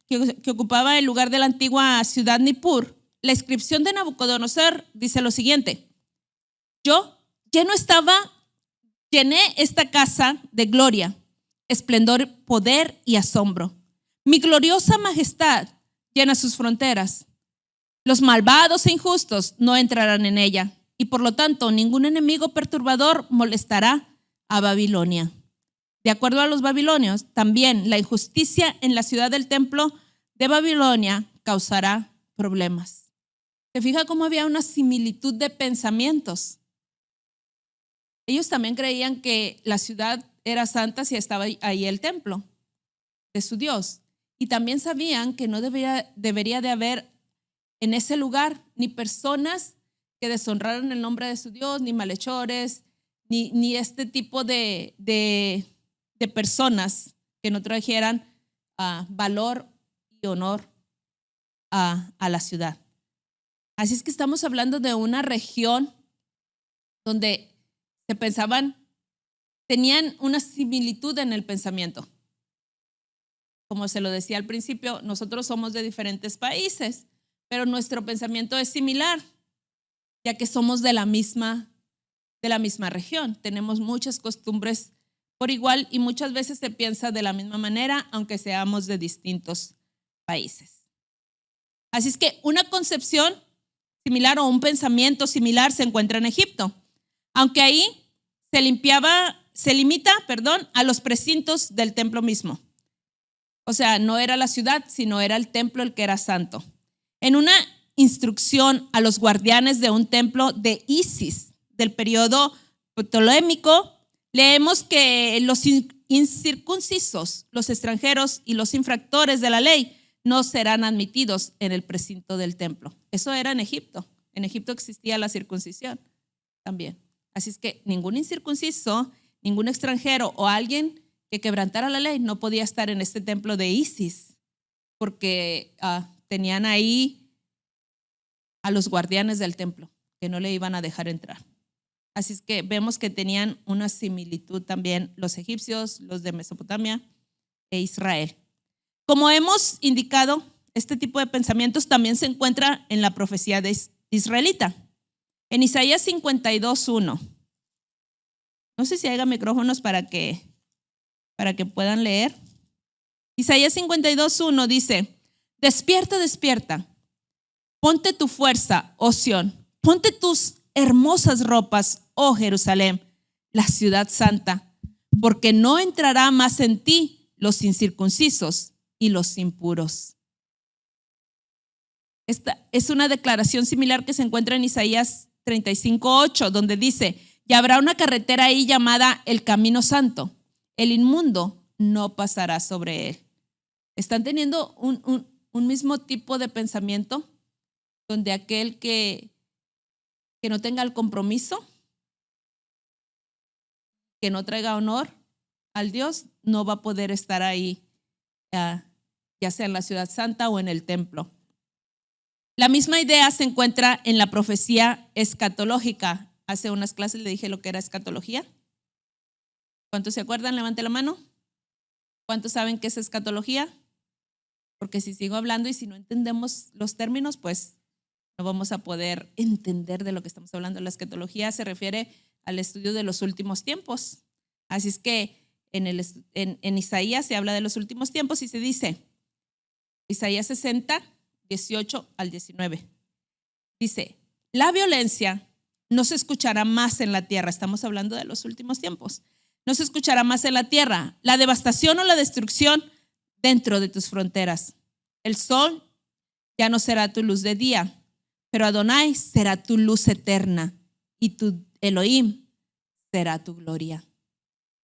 que ocupaba el lugar de la antigua ciudad Nippur, la inscripción de Nabucodonosor dice lo siguiente: yo llené esta casa de gloria, esplendor, poder y asombro. Mi gloriosa majestad llena sus fronteras. Los malvados e injustos no entrarán en ella, y por lo tanto ningún enemigo perturbador molestará a Babilonia. De acuerdo a los babilonios, también la injusticia en la ciudad del templo de Babilonia causará problemas. ¿Se fija cómo había una similitud de pensamientos? Ellos también creían que la ciudad era santa si estaba ahí el templo de su Dios. Y también sabían que no debería de haber en ese lugar ni personas que deshonraran el nombre de su Dios, ni malhechores, ni este tipo de personas que no trajeran valor y honor a la ciudad. Así es que estamos hablando de una región donde tenían una similitud en el pensamiento. Como se lo decía al principio, nosotros somos de diferentes países, pero nuestro pensamiento es similar, ya que somos de la misma región. Tenemos muchas costumbres por igual y muchas veces se piensa de la misma manera, aunque seamos de distintos países. Así es que una concepción similar o un pensamiento similar se encuentra en Egipto, aunque ahí se limita a los precintos del templo mismo. O sea, no era la ciudad, sino era el templo el que era santo. En una instrucción a los guardianes de un templo de Isis del periodo ptolemaico, leemos que los incircuncisos, los extranjeros y los infractores de la ley no serán admitidos en el precinto del templo. Eso era en Egipto. En Egipto existía la circuncisión también. Así es que ningún incircunciso, ningún extranjero o alguien que quebrantara la ley no podía estar en este templo de Isis, porque tenían ahí a los guardianes del templo que no le iban a dejar entrar. Así es que vemos que tenían una similitud también los egipcios, los de Mesopotamia e Israel. Como hemos indicado, este tipo de pensamientos también se encuentra en la profecía israelita. En Isaías 52:1. No sé si haya micrófonos para que puedan leer. Isaías 52:1 dice: despierta, despierta, ponte tu fuerza, oh Sión, ponte tus hermosas ropas, oh Jerusalén, la ciudad santa, porque no entrará más en ti los incircuncisos y los impuros. Esta es una declaración similar que se encuentra en Isaías 35:8, donde dice: y habrá una carretera ahí llamada el Camino Santo, el inmundo no pasará sobre él. Están teniendo un mismo tipo de pensamiento, donde aquel que no tenga el compromiso, que no traiga honor al Dios, no va a poder estar ahí, ya sea en la ciudad santa o en el templo. La misma idea se encuentra en la profecía escatológica. Hace unas clases le dije lo que era escatología. ¿Cuántos se acuerdan? Levante la mano. ¿Cuántos saben qué es escatología? Porque si sigo hablando y si no entendemos los términos, pues no vamos a poder entender de lo que estamos hablando. La escatología se refiere al estudio de los últimos tiempos. Así es que en Isaías se habla de los últimos tiempos y se dice, Isaías 60:18-19, dice: la violencia no se escuchará más en la tierra. Estamos hablando de los últimos tiempos. No se escuchará más en la tierra la devastación o la destrucción dentro de tus fronteras. El sol ya no será tu luz de día, pero Adonai será tu luz eterna y tu Elohim será tu gloria.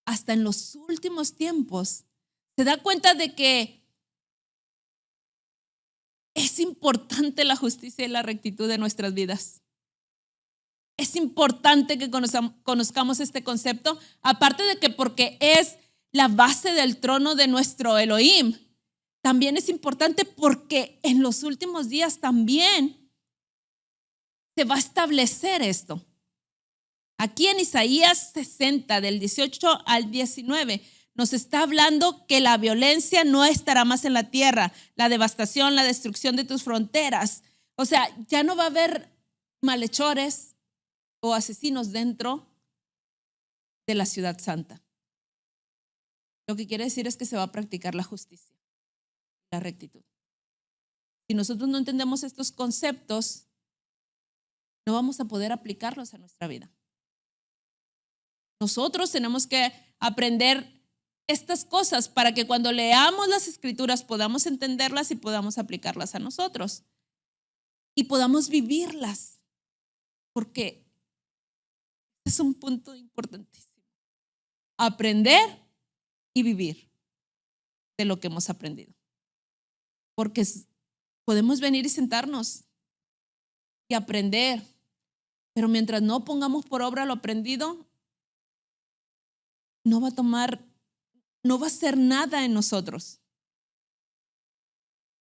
Hasta en los últimos tiempos se da cuenta de que es importante la justicia y la rectitud de nuestras vidas. Es importante que conozcamos este concepto, aparte de que porque es la base del trono de nuestro Elohim, también es importante porque en los últimos días también se va a establecer esto. Aquí en Isaías 60, del 18 al 19, nos está hablando que la violencia no estará más en la tierra, la devastación, la destrucción de tus fronteras. O sea, ya no va a haber malhechores o asesinos dentro de la ciudad santa. Lo que quiere decir es que se va a practicar la justicia, la rectitud. Si nosotros no entendemos estos conceptos, no vamos a poder aplicarlos a nuestra vida. Nosotros tenemos que aprender estas cosas para que cuando leamos las escrituras podamos entenderlas y podamos aplicarlas a nosotros y podamos vivirlas, porque es un punto importantísimo. Aprender y vivir de lo que hemos aprendido, porque podemos venir y sentarnos y aprender, pero mientras no pongamos por obra lo aprendido, no va a ser nada en nosotros.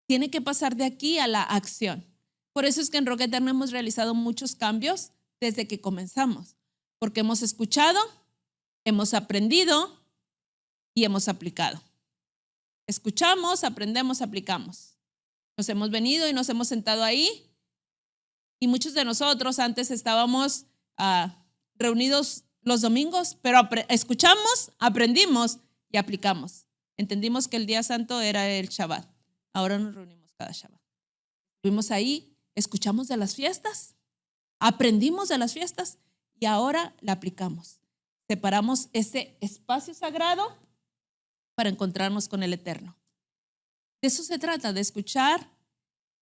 Tiene que pasar de aquí a la acción. Por eso es que en Roca Eterna hemos realizado muchos cambios desde que comenzamos, porque hemos escuchado, hemos aprendido y hemos aplicado. Escuchamos, aprendemos, aplicamos. Nos hemos venido y nos hemos sentado ahí, y muchos de nosotros antes estábamos reunidos los domingos, pero escuchamos, aprendimos y aplicamos. Entendimos que el día santo era el Shabbat. Ahora nos reunimos cada Shabbat. Estuvimos ahí, escuchamos de las fiestas, aprendimos de las fiestas y ahora la aplicamos. Separamos ese espacio sagrado para encontrarnos con el Eterno. De eso se trata, de escuchar,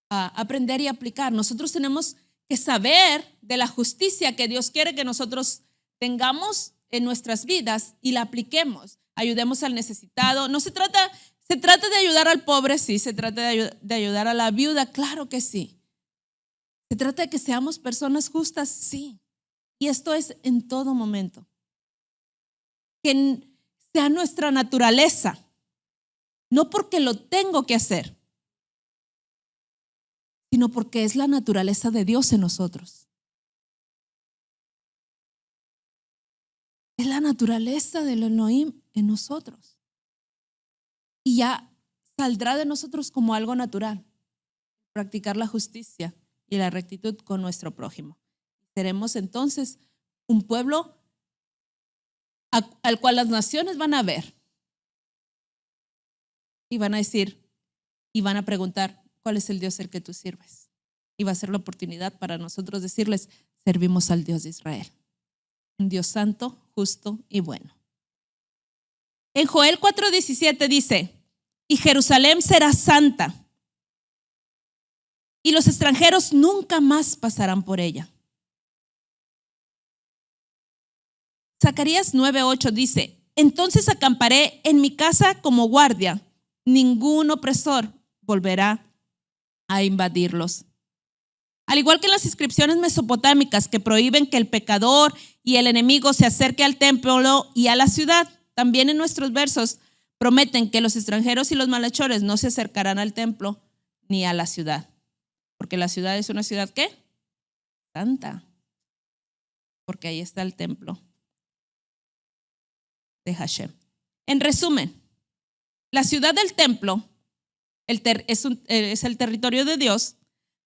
aprender y aplicar. Nosotros tenemos que saber de la justicia que Dios quiere que nosotros tengamos en nuestras vidas y la apliquemos. Ayudemos al necesitado. No se trata de ayudar al pobre, sí. Se trata de ayudar a la viuda, claro que sí. Se trata de que seamos personas justas, sí. Y esto es en todo momento. Que sea nuestra naturaleza, no porque lo tengo que hacer, sino porque es la naturaleza de Dios en nosotros. Es la naturaleza del Elohim en nosotros. Y ya saldrá de nosotros como algo natural, practicar la justicia y la rectitud con nuestro prójimo. Seremos entonces un pueblo al cual las naciones van a ver y van a decir y van a preguntar, ¿cuál es el Dios el que tú sirves? Y va a ser la oportunidad para nosotros decirles, servimos al Dios de Israel, un Dios santo, justo y bueno. En Joel 4:17 dice, y Jerusalén será santa, y los extranjeros nunca más pasarán por ella. Zacarías 9:8 dice, entonces acamparé en mi casa como guardia, ningún opresor volverá a invadirlos. Al igual que las inscripciones mesopotámicas que prohíben que el pecador y el enemigo se acerque al templo y a la ciudad, también en nuestros versos prometen que los extranjeros y los malhechores no se acercarán al templo ni a la ciudad. Porque la ciudad es una ciudad, ¿qué? Santa. Porque ahí está el templo de Hashem. En resumen, la ciudad del templo es el territorio de Dios.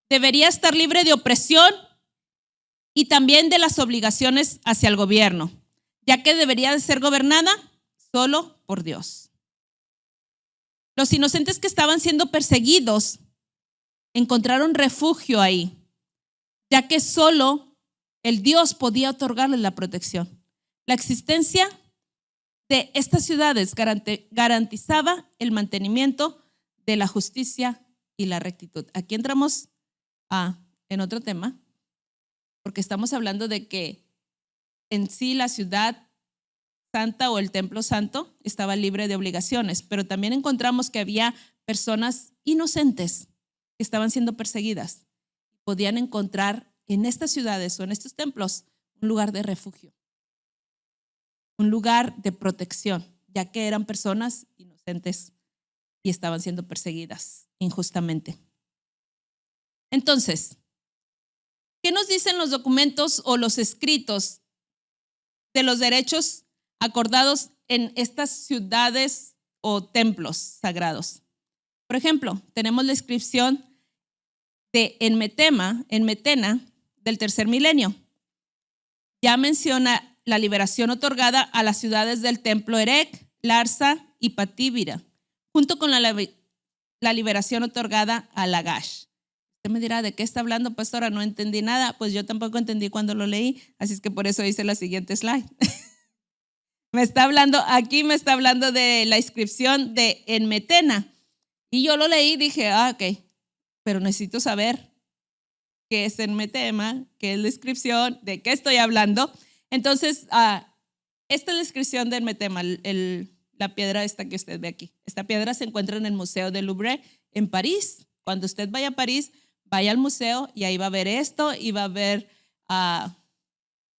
Debería estar libre de opresión y también de las obligaciones hacia el gobierno, ya que debería de ser gobernada solo por Dios. Los inocentes que estaban siendo perseguidos encontraron refugio ahí, ya que solo el Dios podía otorgarles la protección. La existencia de estas ciudades garantizaba el mantenimiento de la justicia y la rectitud. Aquí entramos en otro tema, porque estamos hablando de que en sí la ciudad santa o el templo santo estaba libre de obligaciones, pero también encontramos que había personas inocentes que estaban siendo perseguidas. Podían encontrar en estas ciudades o en estos templos un lugar de refugio, un lugar de protección, ya que eran personas inocentes y estaban siendo perseguidas injustamente. Entonces, ¿qué nos dicen los documentos o los escritos de los derechos acordados en estas ciudades o templos sagrados? Por ejemplo, tenemos la inscripción de Enmetena del tercer milenio. Ya menciona la liberación otorgada a las ciudades del templo Erech, Larsa y Patibira, junto con la liberación otorgada a Lagash. Usted me dirá, ¿de qué está hablando, pastora? No entendí nada. Pues yo tampoco entendí cuando lo leí, así es que por eso hice la siguiente slide. me está hablando de la inscripción de Enmetena. Y yo lo leí y dije, ok, pero necesito saber qué es Enmetena, qué es la inscripción, de qué estoy hablando. Entonces, esta es la inscripción de Enmetena, la piedra esta que usted ve aquí. Esta piedra se encuentra en el Museo del Louvre en París. Cuando usted vaya a París, vaya al museo y ahí va a ver esto y va a ver la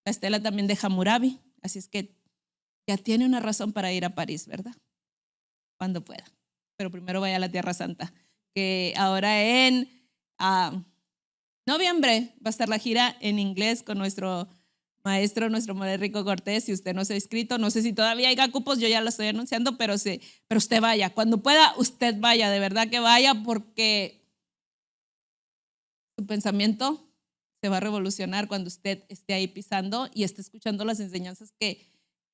estela también de Hammurabi. Así es que ya tiene una razón para ir a París, ¿verdad? Cuando pueda. Pero primero vaya a la Tierra Santa, que ahora en noviembre va a estar la gira en inglés con nuestro maestro, nuestro More Rico Cortés. Si usted no se ha inscrito, no sé si todavía hay cupos, yo ya lo estoy anunciando, pero usted vaya. Cuando pueda, usted vaya, de verdad que vaya, porque su pensamiento se va a revolucionar cuando usted esté ahí pisando y esté escuchando las enseñanzas que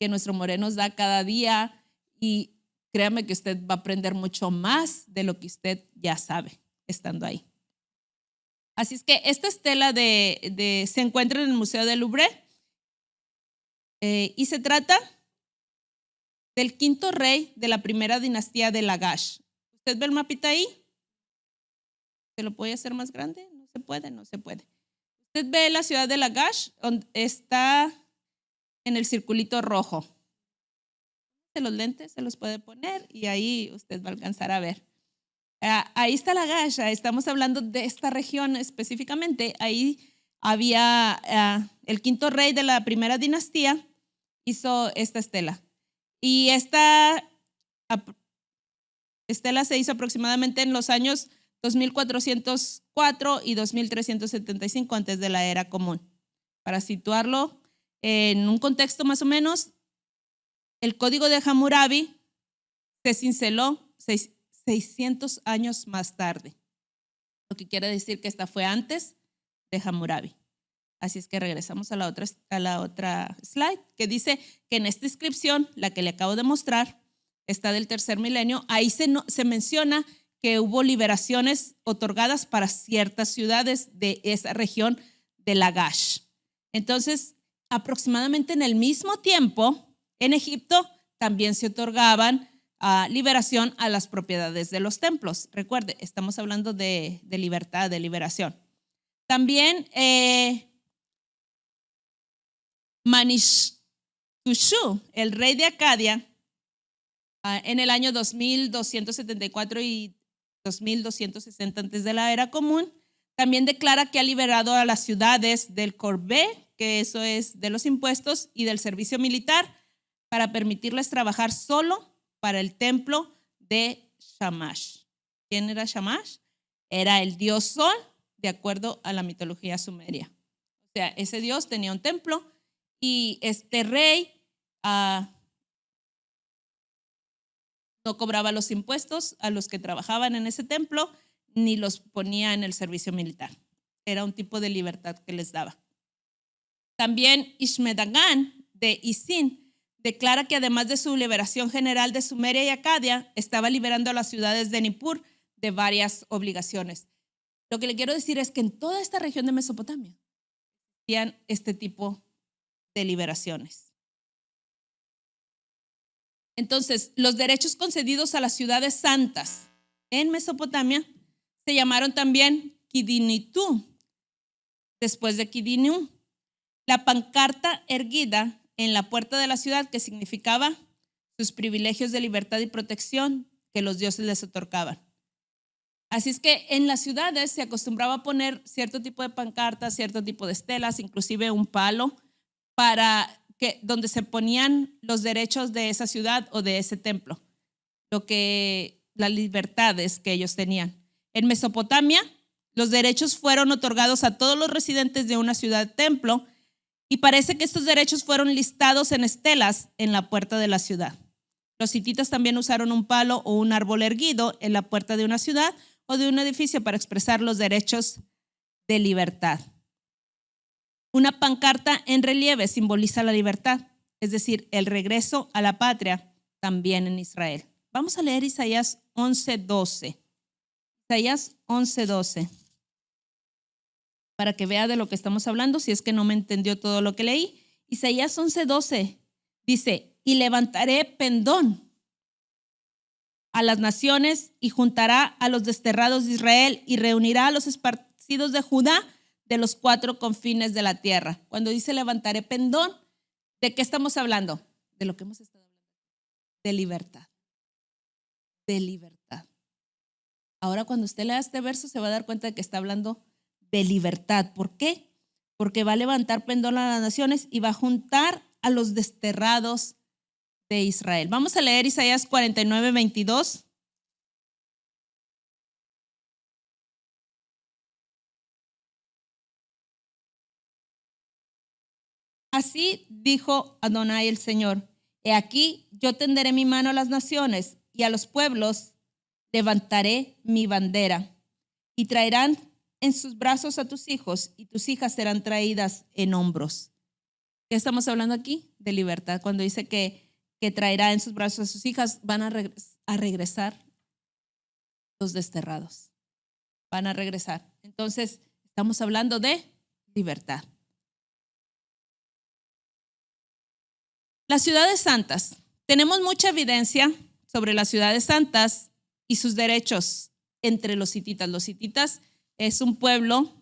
nuestro More nos da cada día, y créame que usted va a aprender mucho más de lo que usted ya sabe estando ahí. Así es que esta estela se encuentra en el Museo del Louvre y se trata del quinto rey de la primera dinastía de Lagash. ¿Usted ve el mapita ahí? ¿Se lo puede hacer más grande? No se puede, no se puede. Usted ve la ciudad de Lagash, donde está en el circulito rojo. Los lentes se los puede poner y ahí usted va a alcanzar a ver. Ahí está Lagash, estamos hablando de esta región específicamente. Ahí había el quinto rey de la primera dinastía, hizo esta estela. Y esta estela se hizo aproximadamente en los años 2404 y 2375 antes de la era común. Para situarlo en un contexto más o menos, el código de Hammurabi se cinceló 600 años más tarde, lo que quiere decir que esta fue antes de Hammurabi. Así es que regresamos a la otra slide, que dice que en esta inscripción, la que le acabo de mostrar, está del tercer milenio. Ahí se menciona que hubo liberaciones otorgadas para ciertas ciudades de esa región de Lagash. Entonces, aproximadamente en el mismo tiempo, en Egipto también se otorgaban liberación a las propiedades de los templos. Recuerde, estamos hablando de libertad, de liberación. También Manishtushu, el rey de Acadia, en el año 2274 y 2260 antes de la era común, también declara que ha liberado a las ciudades del Corbe, que eso es de los impuestos, y del servicio militar, para permitirles trabajar solo para el templo de Shamash. ¿Quién era Shamash? Era el dios Sol, de acuerdo a la mitología sumeria. O sea, ese dios tenía un templo y este rey no cobraba los impuestos a los que trabajaban en ese templo, ni los ponía en el servicio militar. Era un tipo de libertad que les daba. También Ishmedagán de Isin declara que además de su liberación general de Sumeria y Acadia, estaba liberando a las ciudades de Nippur de varias obligaciones. Lo que le quiero decir es que en toda esta región de Mesopotamia existían este tipo de liberaciones. Entonces, los derechos concedidos a las ciudades santas en Mesopotamia se llamaron también Kidinitu, después de Kidinu. La pancarta erguida en la puerta de la ciudad, que significaba sus privilegios de libertad y protección que los dioses les otorgaban. Así es que en las ciudades se acostumbraba a poner cierto tipo de pancartas, cierto tipo de estelas, inclusive un palo, donde se ponían los derechos de esa ciudad o de ese templo, las libertades que ellos tenían. En Mesopotamia, los derechos fueron otorgados a todos los residentes de una ciudad-templo y parece que estos derechos fueron listados en estelas en la puerta de la ciudad. Los hititas también usaron un palo o un árbol erguido en la puerta de una ciudad o de un edificio para expresar los derechos de libertad. Una pancarta en relieve simboliza la libertad, es decir, el regreso a la patria también en Israel. Vamos a leer Isaías 11:12. Isaías 11:12. Para que vea de lo que estamos hablando, si es que no me entendió todo lo que leí. Isaías 11:12 dice, y levantaré pendón a las naciones y juntará a los desterrados de Israel y reunirá a los esparcidos de Judá de los 4 confines de la tierra. Cuando dice levantaré pendón, ¿de qué estamos hablando? De lo que hemos estado hablando. De libertad. De libertad. Ahora cuando usted lea este verso se va a dar cuenta de que está hablando de libertad. ¿Por qué? Porque va a levantar pendón a las naciones y va a juntar a los desterrados de Israel. Vamos a leer Isaías 49:22. Así dijo Adonai el Señor, he aquí yo tenderé mi mano a las naciones y a los pueblos levantaré mi bandera y traerán en sus brazos a tus hijos y tus hijas serán traídas en hombros. ¿Qué estamos hablando aquí? De libertad. Cuando dice que traerá en sus brazos a sus hijas, van a regresar los desterrados. Van a regresar. Entonces, estamos hablando de libertad. Las ciudades santas. Tenemos mucha evidencia sobre las ciudades santas y sus derechos entre los hititas. Los hititas es un pueblo,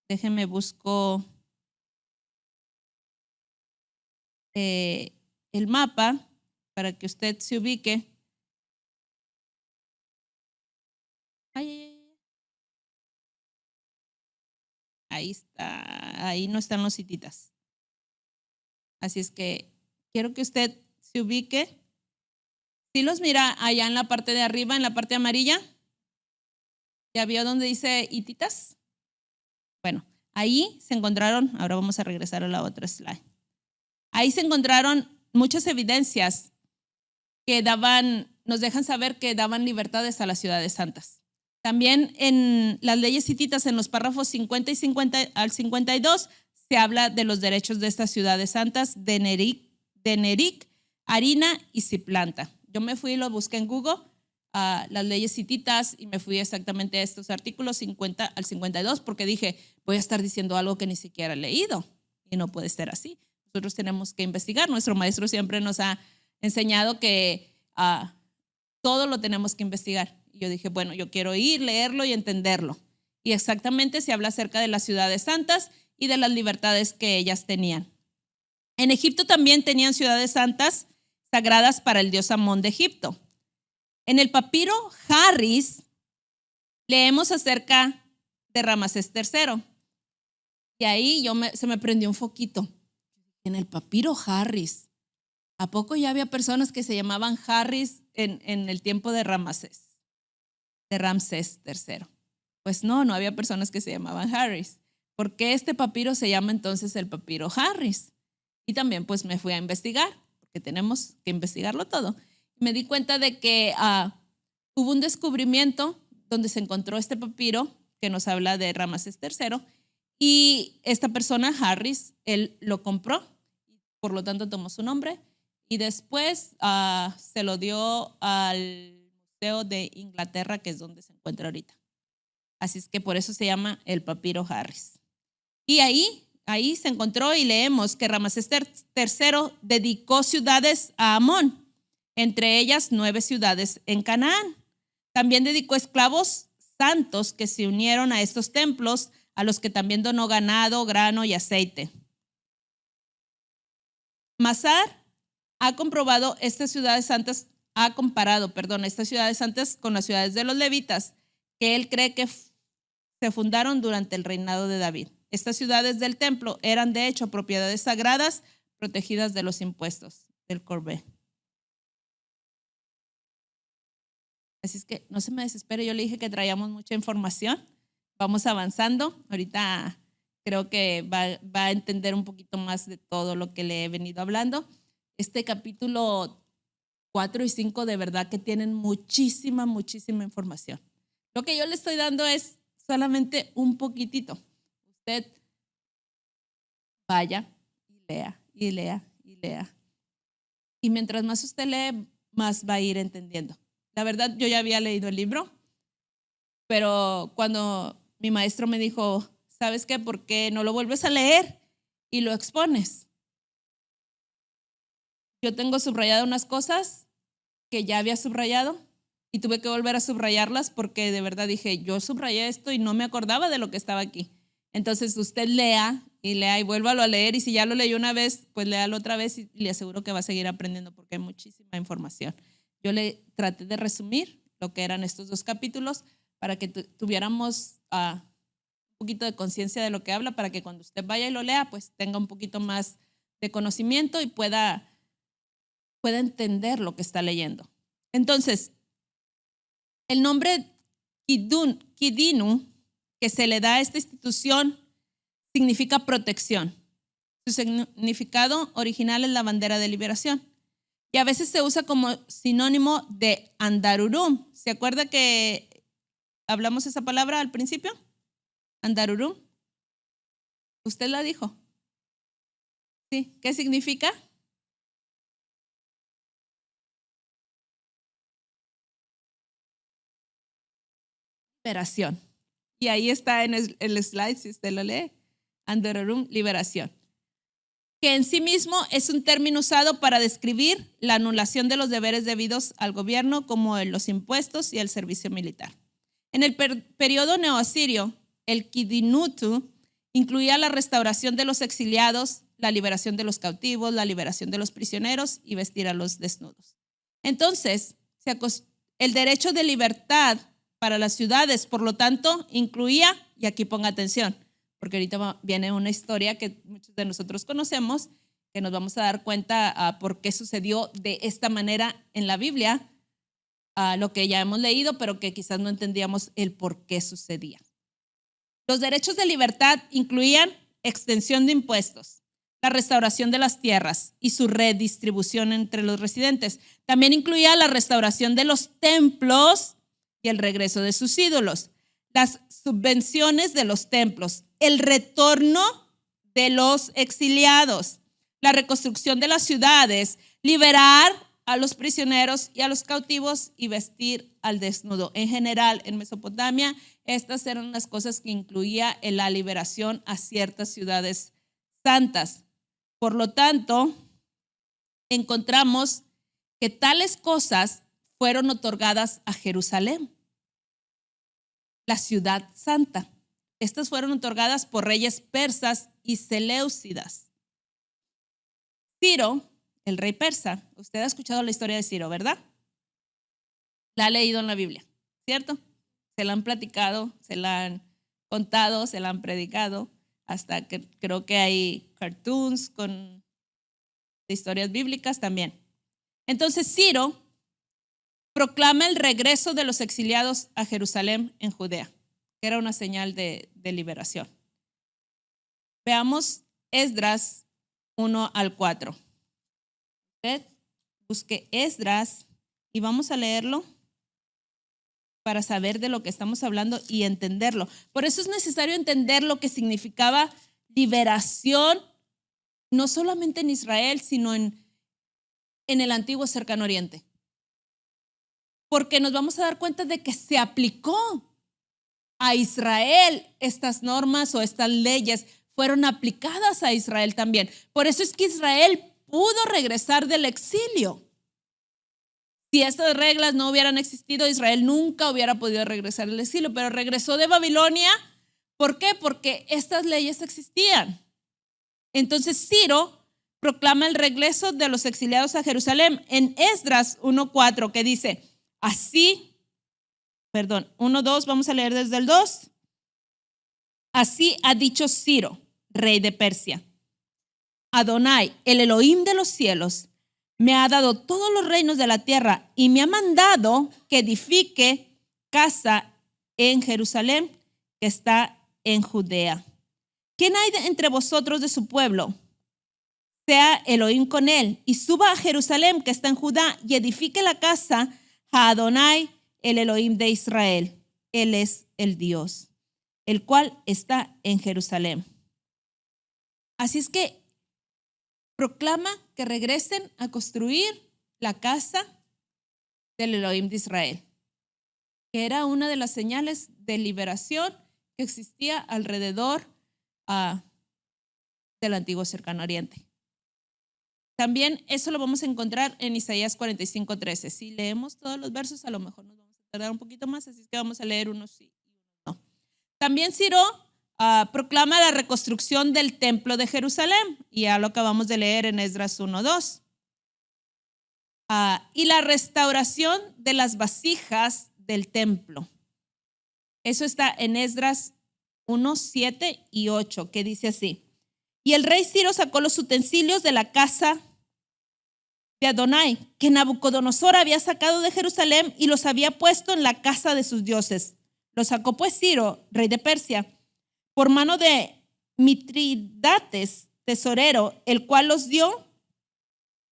déjenme busco el mapa para que usted se ubique. Ahí está, ahí no están los hititas. Así es que quiero que usted se ubique. ¿Sí los mira allá en la parte de arriba, en la parte amarilla? ¿Ya vio dónde dice hititas? Bueno, ahí se encontraron, ahora vamos a regresar a la otra slide. Ahí se encontraron muchas evidencias que nos dejan saber que daban libertades a las ciudades santas. También en las leyes hititas, en los párrafos 50 y 50 al 52, se habla de los derechos de estas ciudades santas de Neric, Arina y Siplanta. Yo me fui y lo busqué en Google, las leyes hititas, y me fui exactamente a estos artículos 50 al 52 porque dije, voy a estar diciendo algo que ni siquiera he leído y no puede ser así. Nosotros tenemos que investigar. Nuestro maestro siempre nos ha enseñado que todo lo tenemos que investigar. Y yo dije, bueno, yo quiero ir, leerlo y entenderlo. Y exactamente se habla acerca de las ciudades santas y de las libertades que ellas tenían. En Egipto también tenían ciudades santas sagradas para el dios Amón de Egipto. En el papiro Harris leemos acerca de Ramsés III. Y ahí se me prendió un foquito. En el papiro Harris, ¿a poco ya había personas que se llamaban Harris en el tiempo de Ramsés III? Pues no había personas que se llamaban Harris. ¿Por qué este papiro se llama entonces el papiro Harris? Y también pues me fui a investigar, porque tenemos que investigarlo todo. Me di cuenta de que hubo un descubrimiento donde se encontró este papiro que nos habla de Ramsés III y esta persona, Harris, él lo compró, por lo tanto tomó su nombre y después se lo dio al Museo de Inglaterra, que es donde se encuentra ahorita. Así es que por eso se llama el papiro Harris. Y ahí se encontró y leemos que Ramsés III dedicó ciudades a Amón, entre ellas 9 ciudades en Canaán. También dedicó esclavos santos que se unieron a estos templos, a los que también donó ganado, grano y aceite. Mazar ha comparado estas ciudades santas con las ciudades de los levitas, que él cree que se fundaron durante el reinado de David. Estas ciudades del templo eran de hecho propiedades sagradas protegidas de los impuestos del Corbe. Así es que no se me desespere, yo le dije que traíamos mucha información. Vamos avanzando. Ahorita creo que va a entender un poquito más de todo lo que le he venido hablando. Este capítulo 4 y 5 de verdad que tienen muchísima información. Lo que yo le estoy dando es solamente un poquitito. Usted vaya y lea y lea y lea. Y mientras más usted lee, más va a ir entendiendo. La verdad, yo ya había leído el libro, pero cuando mi maestro me dijo, ¿sabes qué? ¿Por qué no lo vuelves a leer y lo expones? Yo tengo subrayado unas cosas que ya había subrayado y tuve que volver a subrayarlas porque de verdad dije, yo subrayé esto y no me acordaba de lo que estaba aquí. Entonces usted lea y vuélvalo a leer, y si ya lo leyó una vez, pues léalo otra vez y le aseguro que va a seguir aprendiendo porque hay muchísima información. Yo le traté de resumir lo que eran estos 2 capítulos para que tuviéramos un poquito de conciencia de lo que habla, para que cuando usted vaya y lo lea, pues tenga un poquito más de conocimiento y pueda entender lo que está leyendo. Entonces, el nombre Kidinu, que se le da a esta institución, significa protección. Su significado original es la bandera de liberación. Y a veces se usa como sinónimo de Andarurum. ¿Se acuerda que hablamos esa palabra al principio? Andarurum. ¿Usted la dijo? ¿Sí? ¿Qué significa? Liberación. Y ahí está en el slide, si usted lo lee. Andarurum, liberación. Que en sí mismo es un término usado para describir la anulación de los deberes debidos al gobierno, como los impuestos y el servicio militar. En el periodo neoasirio, el Kidinutu incluía la restauración de los exiliados, la liberación de los cautivos, la liberación de los prisioneros y vestir a los desnudos. Entonces, el derecho de libertad para las ciudades, por lo tanto, incluía, y aquí ponga atención, porque ahorita viene una historia que muchos de nosotros conocemos, que nos vamos a dar cuenta por qué sucedió de esta manera en la Biblia, lo que ya hemos leído, pero que quizás no entendíamos el por qué sucedía. Los derechos de libertad incluían extensión de impuestos, la restauración de las tierras y su redistribución entre los residentes. También incluía la restauración de los templos y el regreso de sus ídolos, las subvenciones de los templos, el retorno de los exiliados, la reconstrucción de las ciudades, liberar a los prisioneros y a los cautivos y vestir al desnudo. En general, en Mesopotamia, estas eran las cosas que incluía en la liberación a ciertas ciudades santas. Por lo tanto, encontramos que tales cosas fueron otorgadas a Jerusalén, la ciudad santa. Estas fueron otorgadas por reyes persas y seleucidas. Ciro, el rey persa, usted ha escuchado la historia de Ciro, ¿verdad? La ha leído en la Biblia, ¿cierto? Se la han platicado, se la han contado, se la han predicado, hasta que creo que hay cartoons con historias bíblicas también. Entonces Ciro proclama el regreso de los exiliados a Jerusalén en Judea, que era una señal de liberación. Veamos Esdras 1 al 4. Usted busque Esdras y vamos a leerlo para saber de lo que estamos hablando y entenderlo. Por eso es necesario entender lo que significaba liberación, no solamente en Israel, sino en el antiguo cercano oriente. Porque nos vamos a dar cuenta de que se aplicó a Israel estas normas o estas leyes, fueron aplicadas a Israel también. Por eso es que Israel pudo regresar del exilio. Si estas reglas no hubieran existido, Israel nunca hubiera podido regresar del exilio, pero regresó de Babilonia. ¿Por qué? Porque estas leyes existían. Entonces Ciro proclama el regreso de los exiliados a Jerusalén en Esdras 1:4, que dice: así 1:2, vamos a leer desde el 2. Así ha dicho Ciro, rey de Persia. Adonai, el Elohim de los cielos, me ha dado todos los reinos de la tierra y me ha mandado que edifique casa en Jerusalén, que está en Judea. ¿Quién hay entre vosotros de su pueblo? Sea Elohim con él y suba a Jerusalén, que está en Judá, y edifique la casa a Adonai, el Elohim de Israel. Él es el Dios, el cual está en Jerusalén. Así es que proclama que regresen a construir la casa del Elohim de Israel, que era una de las señales de liberación que existía alrededor del antiguo cercano oriente. También eso lo vamos a encontrar en Isaías 45:13. Si leemos todos los versos, a lo mejor nos vamos a tardar un poquito más, así es que vamos a leer unos sí y unos no. También Ciro proclama la reconstrucción del templo de Jerusalén, y ya lo acabamos de leer en Esdras 1:2. Y la restauración de las vasijas del templo. Eso está en Esdras 1:7 y 8, que dice así. Y el rey Ciro sacó los utensilios de la casa de Adonai, que Nabucodonosor había sacado de Jerusalén y los había puesto en la casa de sus dioses. Los sacó pues Ciro, rey de Persia, por mano de Mitridates, tesorero, el cual los dio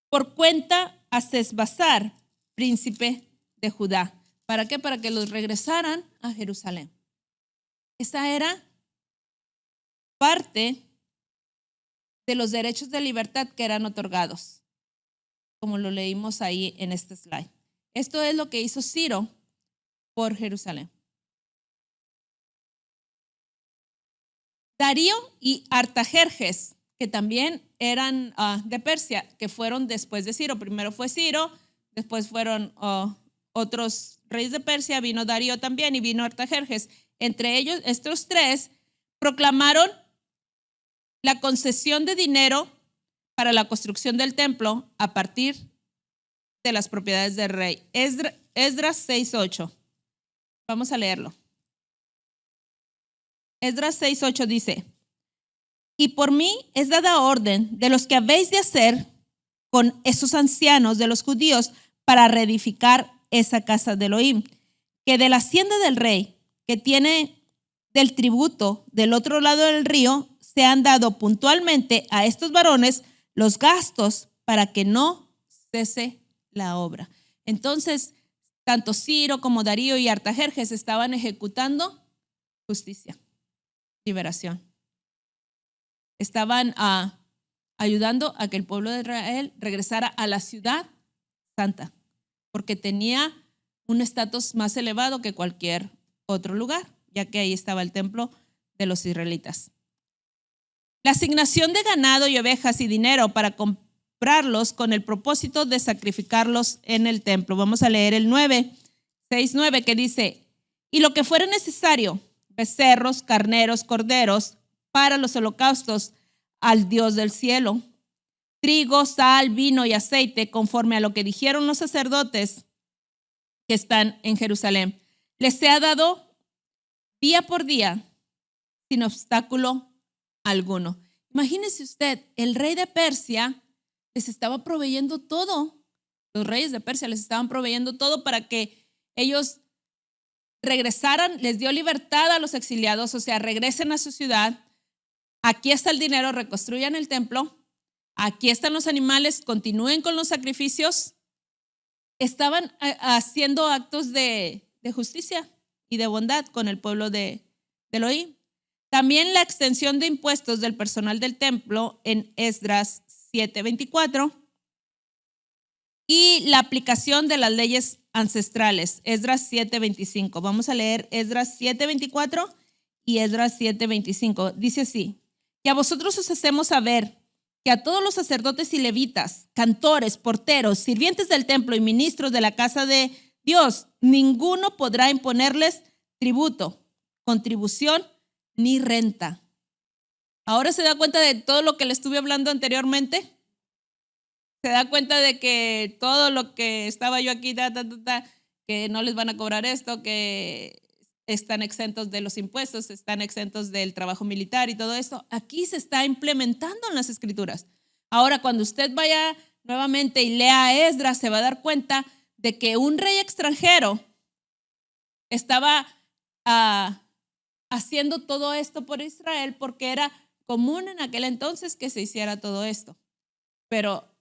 por cuenta a Sesbazar, príncipe de Judá. ¿Para qué? Para que los regresaran a Jerusalén. Esa era parte de los derechos de libertad que eran otorgados, como lo leímos ahí en este slide. Esto es lo que hizo Ciro por Jerusalén. Darío y Artajerjes, que también eran de Persia, que fueron después de Ciro. Primero fue Ciro, después fueron otros reyes de Persia, vino Darío también y vino Artajerjes. Entre ellos, estos tres proclamaron la concesión de dinero para la construcción del templo a partir de las propiedades del rey. Esdras 6:8. Vamos a leerlo. Esdras 6:8 dice: y por mí es dada orden de los que habéis de hacer con esos ancianos de los judíos para reedificar esa casa de Elohim, que de la hacienda del rey, que tiene del tributo del otro lado del río, se han dado puntualmente a estos varones los gastos para que no cese la obra. Entonces, tanto Ciro como Darío y Artajerjes estaban ejecutando justicia, liberación. Estaban ayudando a que el pueblo de Israel regresara a la ciudad santa, porque tenía un estatus más elevado que cualquier otro lugar, ya que ahí estaba el templo de los israelitas. La asignación de ganado y ovejas y dinero para comprarlos con el propósito de sacrificarlos en el templo. Vamos a leer el 6:9, que dice: y lo que fuera necesario, becerros, carneros, corderos, para los holocaustos al Dios del cielo, trigo, sal, vino y aceite, conforme a lo que dijeron los sacerdotes que están en Jerusalén. Les se ha dado día por día, sin obstáculo alguno. Imagínese usted, el rey de Persia les estaba proveyendo todo. Los reyes de Persia les estaban proveyendo todo para que ellos regresaran, les dio libertad a los exiliados, o sea, regresen a su ciudad. Aquí está el dinero, reconstruyan el templo. Aquí están los animales, continúen con los sacrificios. Estaban haciendo actos de justicia y de bondad con el pueblo de Elohim. También la extensión de impuestos del personal del templo en Esdras 7:24 y la aplicación de las leyes ancestrales, Esdras 7:25. Vamos a leer Esdras 7:24 y Esdras 7:25. Dice así: que a vosotros os hacemos saber que a todos los sacerdotes y levitas, cantores, porteros, sirvientes del templo y ministros de la casa de Dios, ninguno podrá imponerles tributo, contribución ni renta. Ahora se da cuenta de todo lo que le estuve hablando anteriormente. Se da cuenta de que todo lo que estaba yo aquí, que no les van a cobrar esto, que están exentos de los impuestos, están exentos del trabajo militar y todo esto. Aquí se está implementando en las escrituras. Ahora, cuando usted vaya nuevamente y lea Esdras, se va a dar cuenta de que un rey extranjero estaba haciendo todo esto por Israel porque era común en aquel entonces que se hiciera todo esto. Pero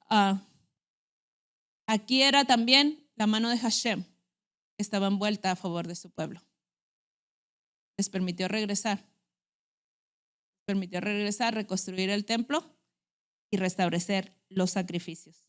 aquí era también la mano de Hashem que estaba envuelta a favor de su pueblo. Les permitió regresar, reconstruir el templo y restablecer los sacrificios.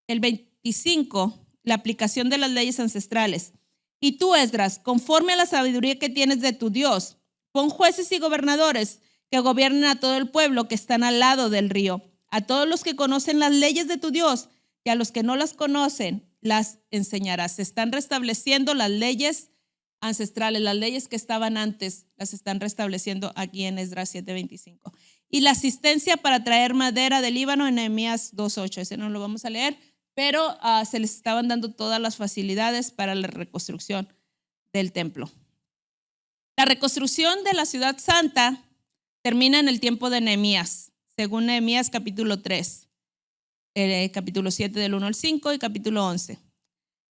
El 25, la aplicación de las leyes ancestrales. Y tú, Esdras, conforme a la sabiduría que tienes de tu Dios, pon jueces y gobernadores que gobiernen a todo el pueblo que están al lado del río, a todos los que conocen las leyes de tu Dios, y a los que no las conocen las enseñarás. Se están restableciendo las leyes ancestrales, las leyes que estaban antes, las están restableciendo aquí en Esdras 7:25. Y la asistencia para traer madera del Líbano en Nehemías 2:8. Ese no lo vamos a leer, pero se les estaban dando todas las facilidades para la reconstrucción del templo. La reconstrucción de la ciudad santa termina en el tiempo de Nehemías, según Nehemías capítulo 3, capítulo 7 del 1 al 5 y capítulo 11.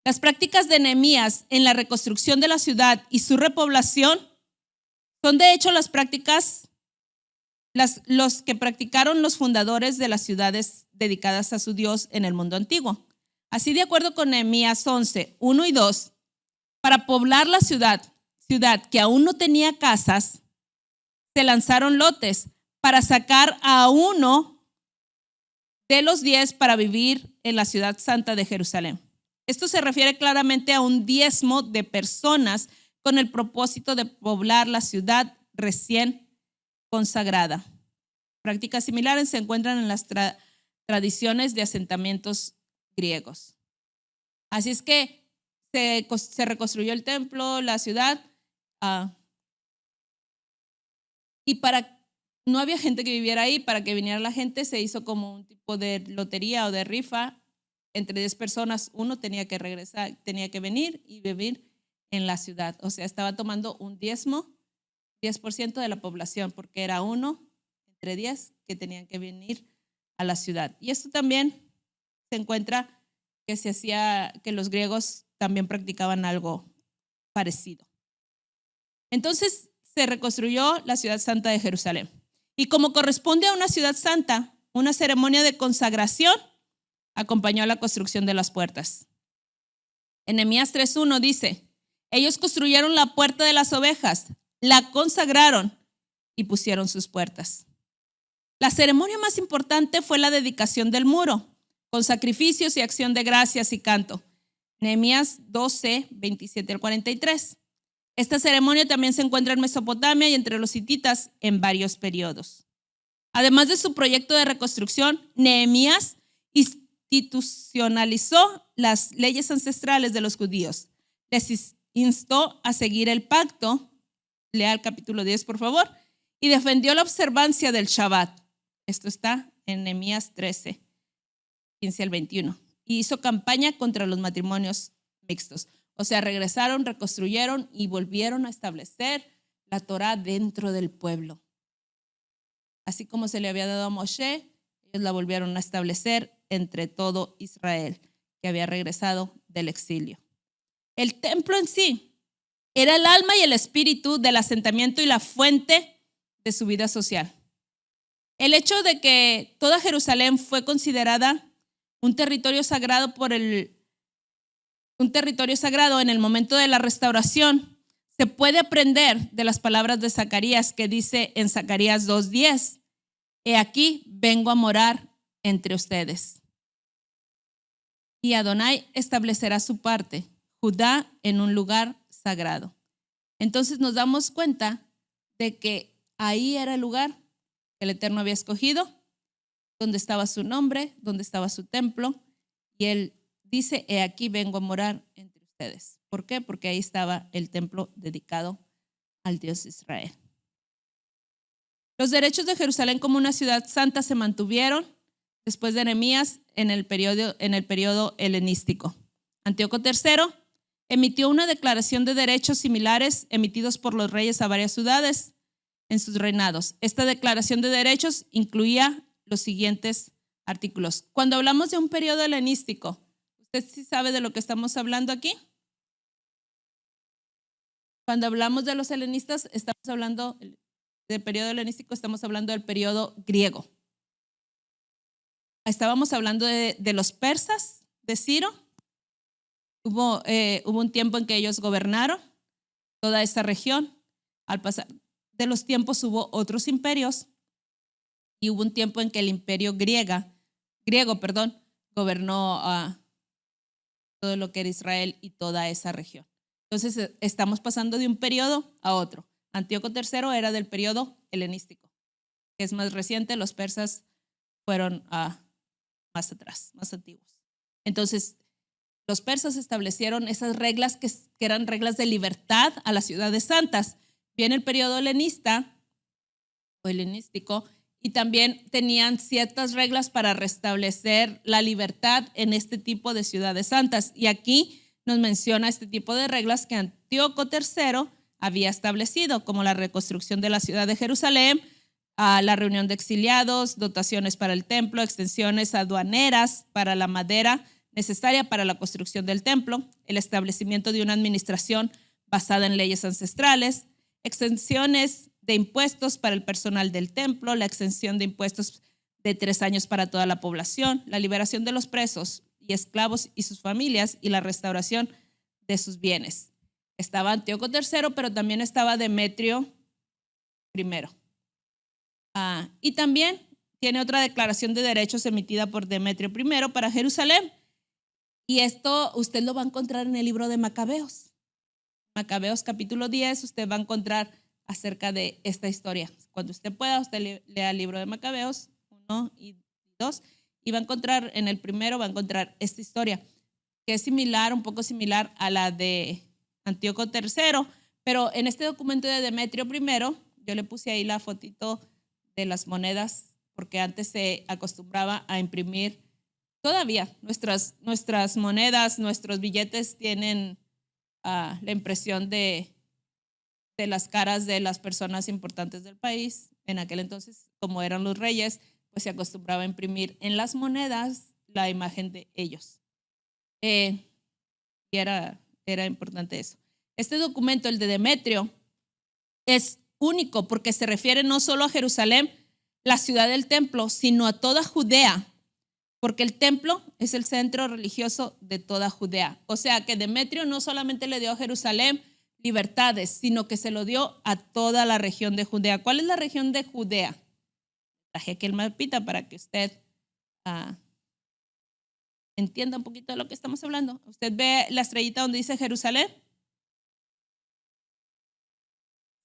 Las prácticas de Nehemías en la reconstrucción de la ciudad y su repoblación son de hecho las prácticas, los que practicaron los fundadores de las ciudades dedicadas a su Dios en el mundo antiguo. Así, de acuerdo con Nehemías 11, 1 y 2, para poblar la ciudad que aún no tenía casas, se lanzaron lotes para sacar a uno de los 10 para vivir en la ciudad santa de Jerusalén. Esto se refiere claramente a un diezmo de personas con el propósito de poblar la ciudad recién consagrada. Prácticas similares se encuentran en las tradiciones de asentamientos griegos. Así es que se reconstruyó el templo, la ciudad, y no había gente que viviera ahí. Para que viniera la gente se hizo como un tipo de lotería o de rifa. Entre 10 personas, uno tenía que regresar, tenía que venir y vivir en la ciudad. O sea, estaba tomando un diezmo, 10% de la población, porque era uno entre 10 que tenían que venir a la ciudad. Y esto también se encuentra que se hacía, que los griegos también practicaban algo parecido. Entonces se reconstruyó la ciudad santa de Jerusalén. Y como corresponde a una ciudad santa, una ceremonia de consagración acompañó a la construcción de las puertas. En Nehemías 3:1 dice: ellos construyeron la puerta de las ovejas, la consagraron y pusieron sus puertas. La ceremonia más importante fue la dedicación del muro, con sacrificios y acción de gracias y canto. Nehemías 12, 27 al 43. Esta ceremonia también se encuentra en Mesopotamia y entre los hititas en varios periodos. Además de su proyecto de reconstrucción, Nehemías institucionalizó las leyes ancestrales de los judíos. Les instó a seguir el pacto, lea el capítulo 10 por favor, y defendió la observancia del Shabbat. Esto está en Nehemías 13, 15 al 21. Y hizo campaña contra los matrimonios mixtos. O sea, regresaron, reconstruyeron y volvieron a establecer la Torá dentro del pueblo. Así como se le había dado a Moshe, ellos la volvieron a establecer entre todo Israel que había regresado del exilio. El templo en sí era el alma y el espíritu del asentamiento y la fuente de su vida social. El hecho de que toda Jerusalén fue considerada un territorio sagrado en el momento de la restauración se puede aprender de las palabras de Zacarías, que dice en Zacarías 2:10: he aquí vengo a morar entre ustedes. Y Adonai establecerá su parte, Judá en un lugar sagrado. Entonces nos damos cuenta de que ahí era el lugar que el Eterno había escogido, donde estaba su nombre, donde estaba su templo, y él dice: he aquí vengo a morar entre ustedes. ¿Por qué? Porque ahí estaba el templo dedicado al Dios de Israel. Los derechos de Jerusalén como una ciudad santa se mantuvieron después de Nehemías en el periodo helenístico. Antíoco III emitió una declaración de derechos similares emitidos por los reyes a varias ciudades en sus reinados. Esta declaración de derechos incluía los siguientes artículos. Cuando hablamos de un periodo helenístico, ¿usted sí sabe de lo que estamos hablando aquí? Cuando hablamos de los helenistas, estamos hablando del periodo helenístico, estamos hablando del periodo griego. Estábamos hablando de los persas, de Ciro. Hubo un tiempo en que ellos gobernaron toda esta región. Al pasar de los tiempos hubo otros imperios y hubo un tiempo en que el imperio griego, gobernó todo lo que era Israel y toda esa región. Entonces estamos pasando de un periodo a otro. Antíoco III era del periodo helenístico, que es más reciente. Los persas fueron más atrás, más antiguos. Entonces, los persas establecieron esas reglas que eran reglas de libertad a las ciudades santas. Viene el periodo helenista o helenístico y también tenían ciertas reglas para restablecer la libertad en este tipo de ciudades santas. Y aquí nos menciona este tipo de reglas que Antíoco III había establecido, como la reconstrucción de la ciudad de Jerusalén, la reunión de exiliados, dotaciones para el templo, extensiones aduaneras para la madera necesaria para la construcción del templo, el establecimiento de una administración basada en leyes ancestrales, exenciones de impuestos para el personal del templo, la exención de impuestos de 3 años para toda la población, la liberación de los presos y esclavos y sus familias y la restauración de sus bienes. Estaba Antíoco III, pero también estaba Demetrio I. Y también tiene otra declaración de derechos emitida por Demetrio I para Jerusalén. Y esto usted lo va a encontrar en el libro de Macabeos. Macabeos capítulo 10, usted va a encontrar acerca de esta historia. Cuando usted pueda, usted lea el libro de Macabeos 1 y 2 y va a encontrar, en el primero va a encontrar esta historia, que es similar, un poco similar a la de Antíoco III, pero en este documento de Demetrio I, yo le puse ahí la fotito de las monedas, porque antes se acostumbraba a imprimir, todavía nuestras monedas, nuestros billetes tienen la impresión de las caras de las personas importantes del país. En aquel entonces, como eran los reyes, pues se acostumbraba a imprimir en las monedas la imagen de ellos. Y era importante eso. Este documento, el de Demetrio, es único porque se refiere no solo a Jerusalén, la ciudad del templo, sino a toda Judea, porque el templo es el centro religioso de toda Judea. O sea que Demetrio no solamente le dio a Jerusalén libertades, sino que se lo dio a toda la región de Judea. ¿Cuál es la región de Judea? Traje aquí el mapita para que usted entienda un poquito de lo que estamos hablando. ¿Usted ve la estrellita donde dice Jerusalén?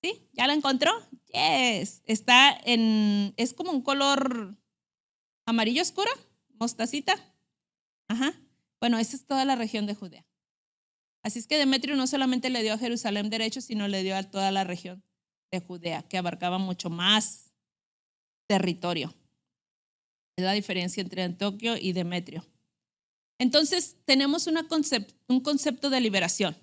¿Sí? ¿Ya la encontró? Yes. Es como un color amarillo oscuro, mostacita. Ajá. Bueno, esa es toda la región de Judea. Así es que Demetrio no solamente le dio a Jerusalén derechos, sino le dio a toda la región de Judea, que abarcaba mucho más territorio. Es la diferencia entre Antíoco y Demetrio. Entonces, tenemos un concepto de liberación.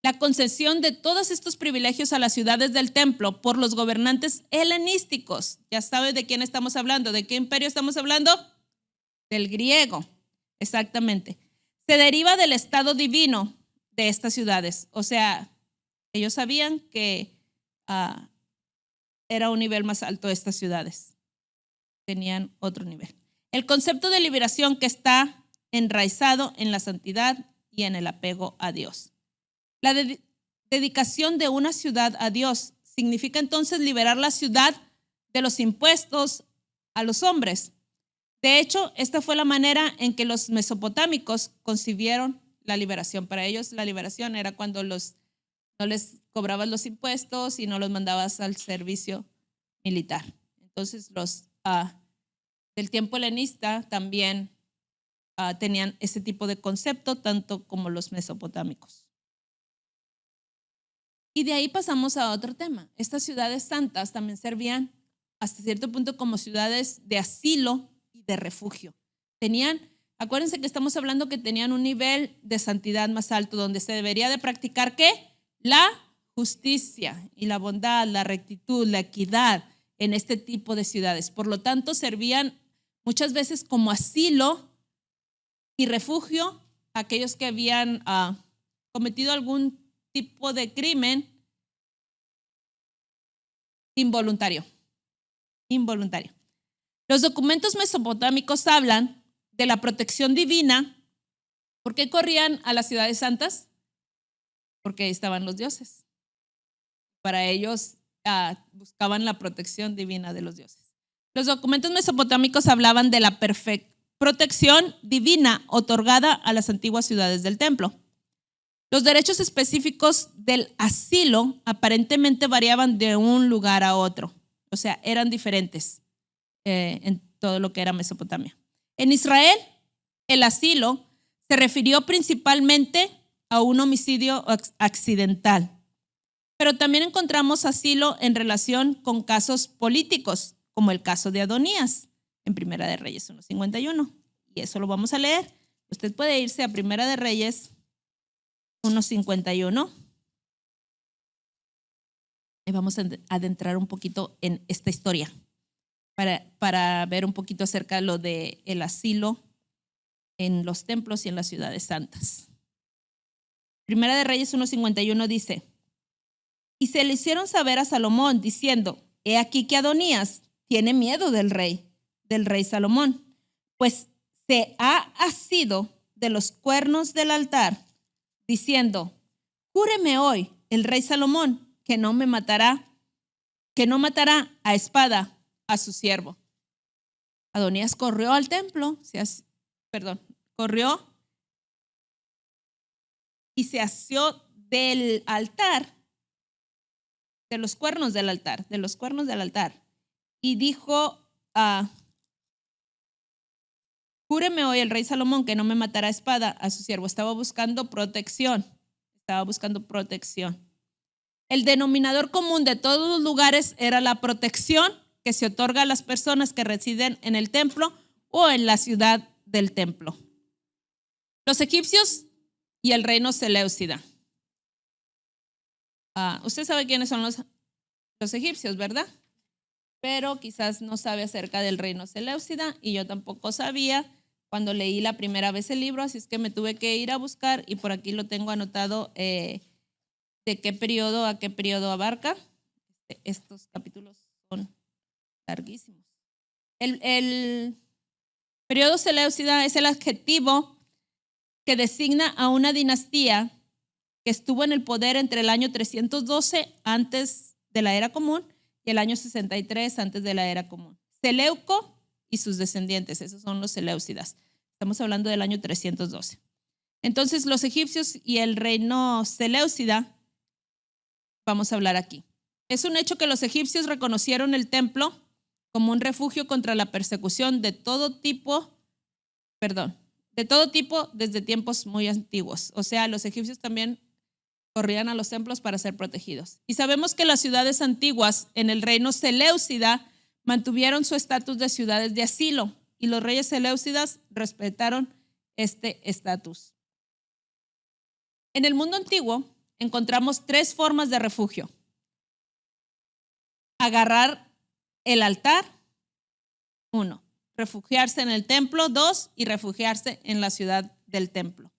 La concesión de todos estos privilegios a las ciudades del templo por los gobernantes helenísticos. Ya sabe de quién estamos hablando. ¿De qué imperio estamos hablando? Del griego. Exactamente. Se deriva del estado divino de estas ciudades. O sea, ellos sabían que era un nivel más alto de estas ciudades. Tenían otro nivel. El concepto de liberación que está enraizado en la santidad y en el apego a Dios. La dedicación de una ciudad a Dios significa entonces liberar la ciudad de los impuestos a los hombres. De hecho, esta fue la manera en que los mesopotámicos concibieron la liberación. Para ellos, la liberación era cuando no les cobrabas los impuestos y no los mandabas al servicio militar. Entonces, los del tiempo helenista también tenían ese tipo de concepto, tanto como los mesopotámicos. Y de ahí pasamos a otro tema. Estas ciudades santas también servían hasta cierto punto como ciudades de asilo y de refugio. Tenían Acuérdense que estamos hablando que tenían un nivel de santidad más alto, donde se debería de practicar ¿qué? La justicia y la bondad, la rectitud, la equidad en este tipo de ciudades. Por lo tanto, servían muchas veces como asilo y refugio a aquellos que habían cometido algún tipo de crimen involuntario. Los documentos mesopotámicos hablan de la protección divina. ¿Por qué corrían a las ciudades santas? Porque ahí estaban los dioses. Para ellos buscaban la protección divina de los dioses. Los documentos mesopotámicos hablaban de la protección divina otorgada a las antiguas ciudades del templo. Los derechos específicos del asilo aparentemente variaban de un lugar a otro, o sea, eran diferentes en todo lo que era Mesopotamia. En Israel, el asilo se refirió principalmente a un homicidio accidental, pero también encontramos asilo en relación con casos políticos, como el caso de Adonías, en Primera de Reyes 1:51. Y eso lo vamos a leer. Usted puede irse a Primera de Reyes 1:51. Y vamos a adentrar un poquito en esta historia para ver un poquito acerca de lo del asilo en los templos y en las ciudades santas. Primera de Reyes 1:51 dice: y se le hicieron saber a Salomón diciendo: he aquí que Adonías tiene miedo del rey Salomón, pues se ha asido de los cuernos del altar, diciendo: júreme hoy el rey Salomón que no matará a espada a su siervo. Adonías corrió al templo, corrió y se asió del altar, de los cuernos del altar, y dijo: júreme hoy el rey Salomón que no me matará a espada a su siervo. Estaba buscando protección. El denominador común de todos los lugares era la protección que se otorga a las personas que residen en el templo o en la ciudad del templo. Los egipcios y el reino Seleucida. Usted sabe quiénes son los egipcios, ¿verdad? Pero quizás no sabe acerca del reino Seleucida, y yo tampoco sabía cuando leí la primera vez el libro, así es que me tuve que ir a buscar, y por aquí lo tengo anotado de qué periodo a qué periodo abarca. Estos capítulos son larguísimos. El periodo Seleucida es el adjetivo que designa a una dinastía que estuvo en el poder entre el año 312 antes de la era común y el año 63 antes de la era común. Seleuco y sus descendientes, esos son los Seleucidas. Estamos hablando del año 312. Entonces, los egipcios y el reino Seleucida, vamos a hablar aquí. Es un hecho que los egipcios reconocieron el templo como un refugio contra la persecución de todo tipo desde tiempos muy antiguos. O sea, los egipcios también corrían a los templos para ser protegidos. Y sabemos que las ciudades antiguas en el reino Seleucida mantuvieron su estatus de ciudades de asilo, y los reyes seleucidas respetaron este estatus. En el mundo antiguo encontramos 3 formas de refugio: agarrar el altar, 1; refugiarse en el templo, 2; y refugiarse en la ciudad del templo.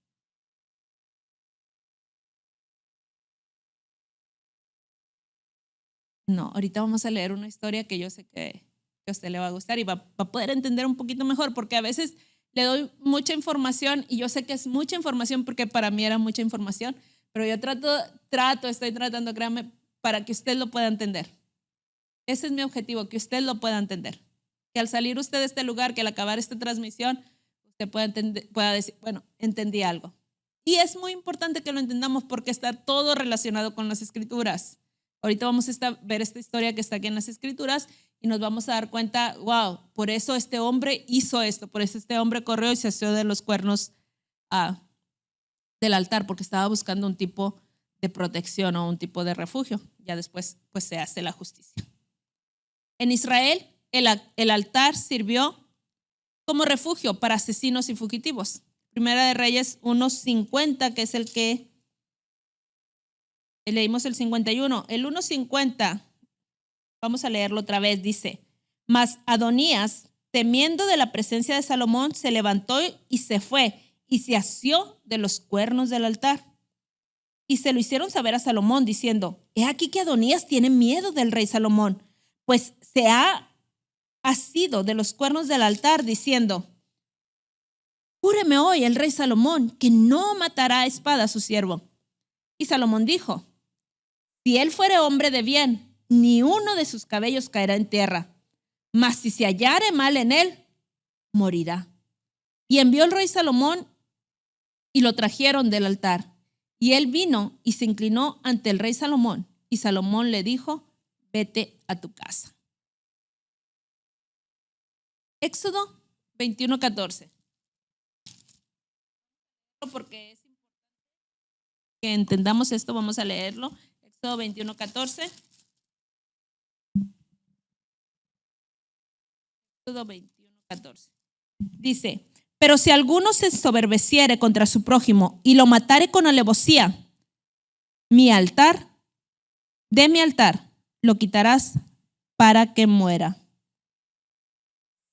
No, ahorita vamos a leer una historia que yo sé que a usted le va a gustar y va a poder entender un poquito mejor, porque a veces le doy mucha información y yo sé que es mucha información porque para mí era mucha información, pero yo estoy tratando, créame, para que usted lo pueda entender. Ese es mi objetivo, que usted lo pueda entender. Que al salir usted de este lugar, que al acabar esta transmisión, usted pueda decir: bueno, entendí algo. Y es muy importante que lo entendamos porque está todo relacionado con las escrituras. Ahorita vamos a ver esta historia que está aquí en las escrituras y nos vamos a dar cuenta: wow, por eso este hombre hizo esto, por eso este hombre corrió y se asió de los cuernos del altar, porque estaba buscando un tipo de protección o un tipo de refugio. Ya después pues se hace la justicia. En Israel el altar sirvió como refugio para asesinos y fugitivos. Primera de Reyes 1:50, que es el que leímos el 51. El 1:50, vamos a leerlo otra vez, dice: Mas Adonías, temiendo de la presencia de Salomón, se levantó y se fue y se asió de los cuernos del altar. Y se lo hicieron saber a Salomón, diciendo: He aquí que Adonías tiene miedo del rey Salomón, pues se ha asido de los cuernos del altar, diciendo: Júreme hoy el rey Salomón que no matará a espada a su siervo. Y Salomón dijo: Si él fuere hombre de bien, ni uno de sus cabellos caerá en tierra, mas si se hallare mal en él, morirá. Y envió el rey Salomón y lo trajeron del altar. Y él vino y se inclinó ante el rey Salomón. Y Salomón le dijo: Vete a tu casa. Éxodo 21:14. Porque es importante que entendamos esto, vamos a leerlo. Éxodo 21:14. Éxodo 21:14. Dice: Pero si alguno se ensoberbeciere contra su prójimo y lo matare con alevosía, de mi altar lo quitarás para que muera.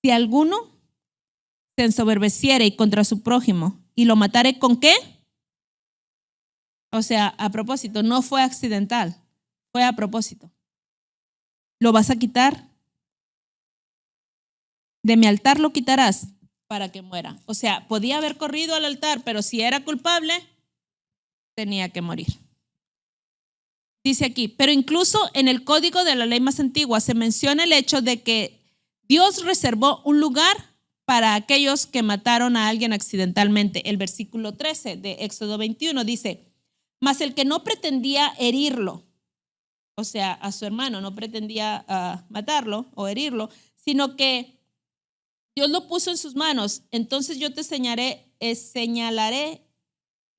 Si alguno se ensoberbeciere contra su prójimo y lo matare, ¿con qué? O sea, a propósito, no fue accidental, fue a propósito. Lo vas a quitar. De mi altar lo quitarás para que muera. O sea, podía haber corrido al altar, pero si era culpable, tenía que morir. Dice aquí: pero incluso en el código de la ley más antigua se menciona el hecho de que Dios reservó un lugar para aquellos que mataron a alguien accidentalmente. El versículo 13 de Éxodo 21 dice: Mas el que no pretendía herirlo, o sea, a su hermano, no pretendía matarlo o herirlo, sino que Dios lo puso en sus manos, entonces yo te señalaré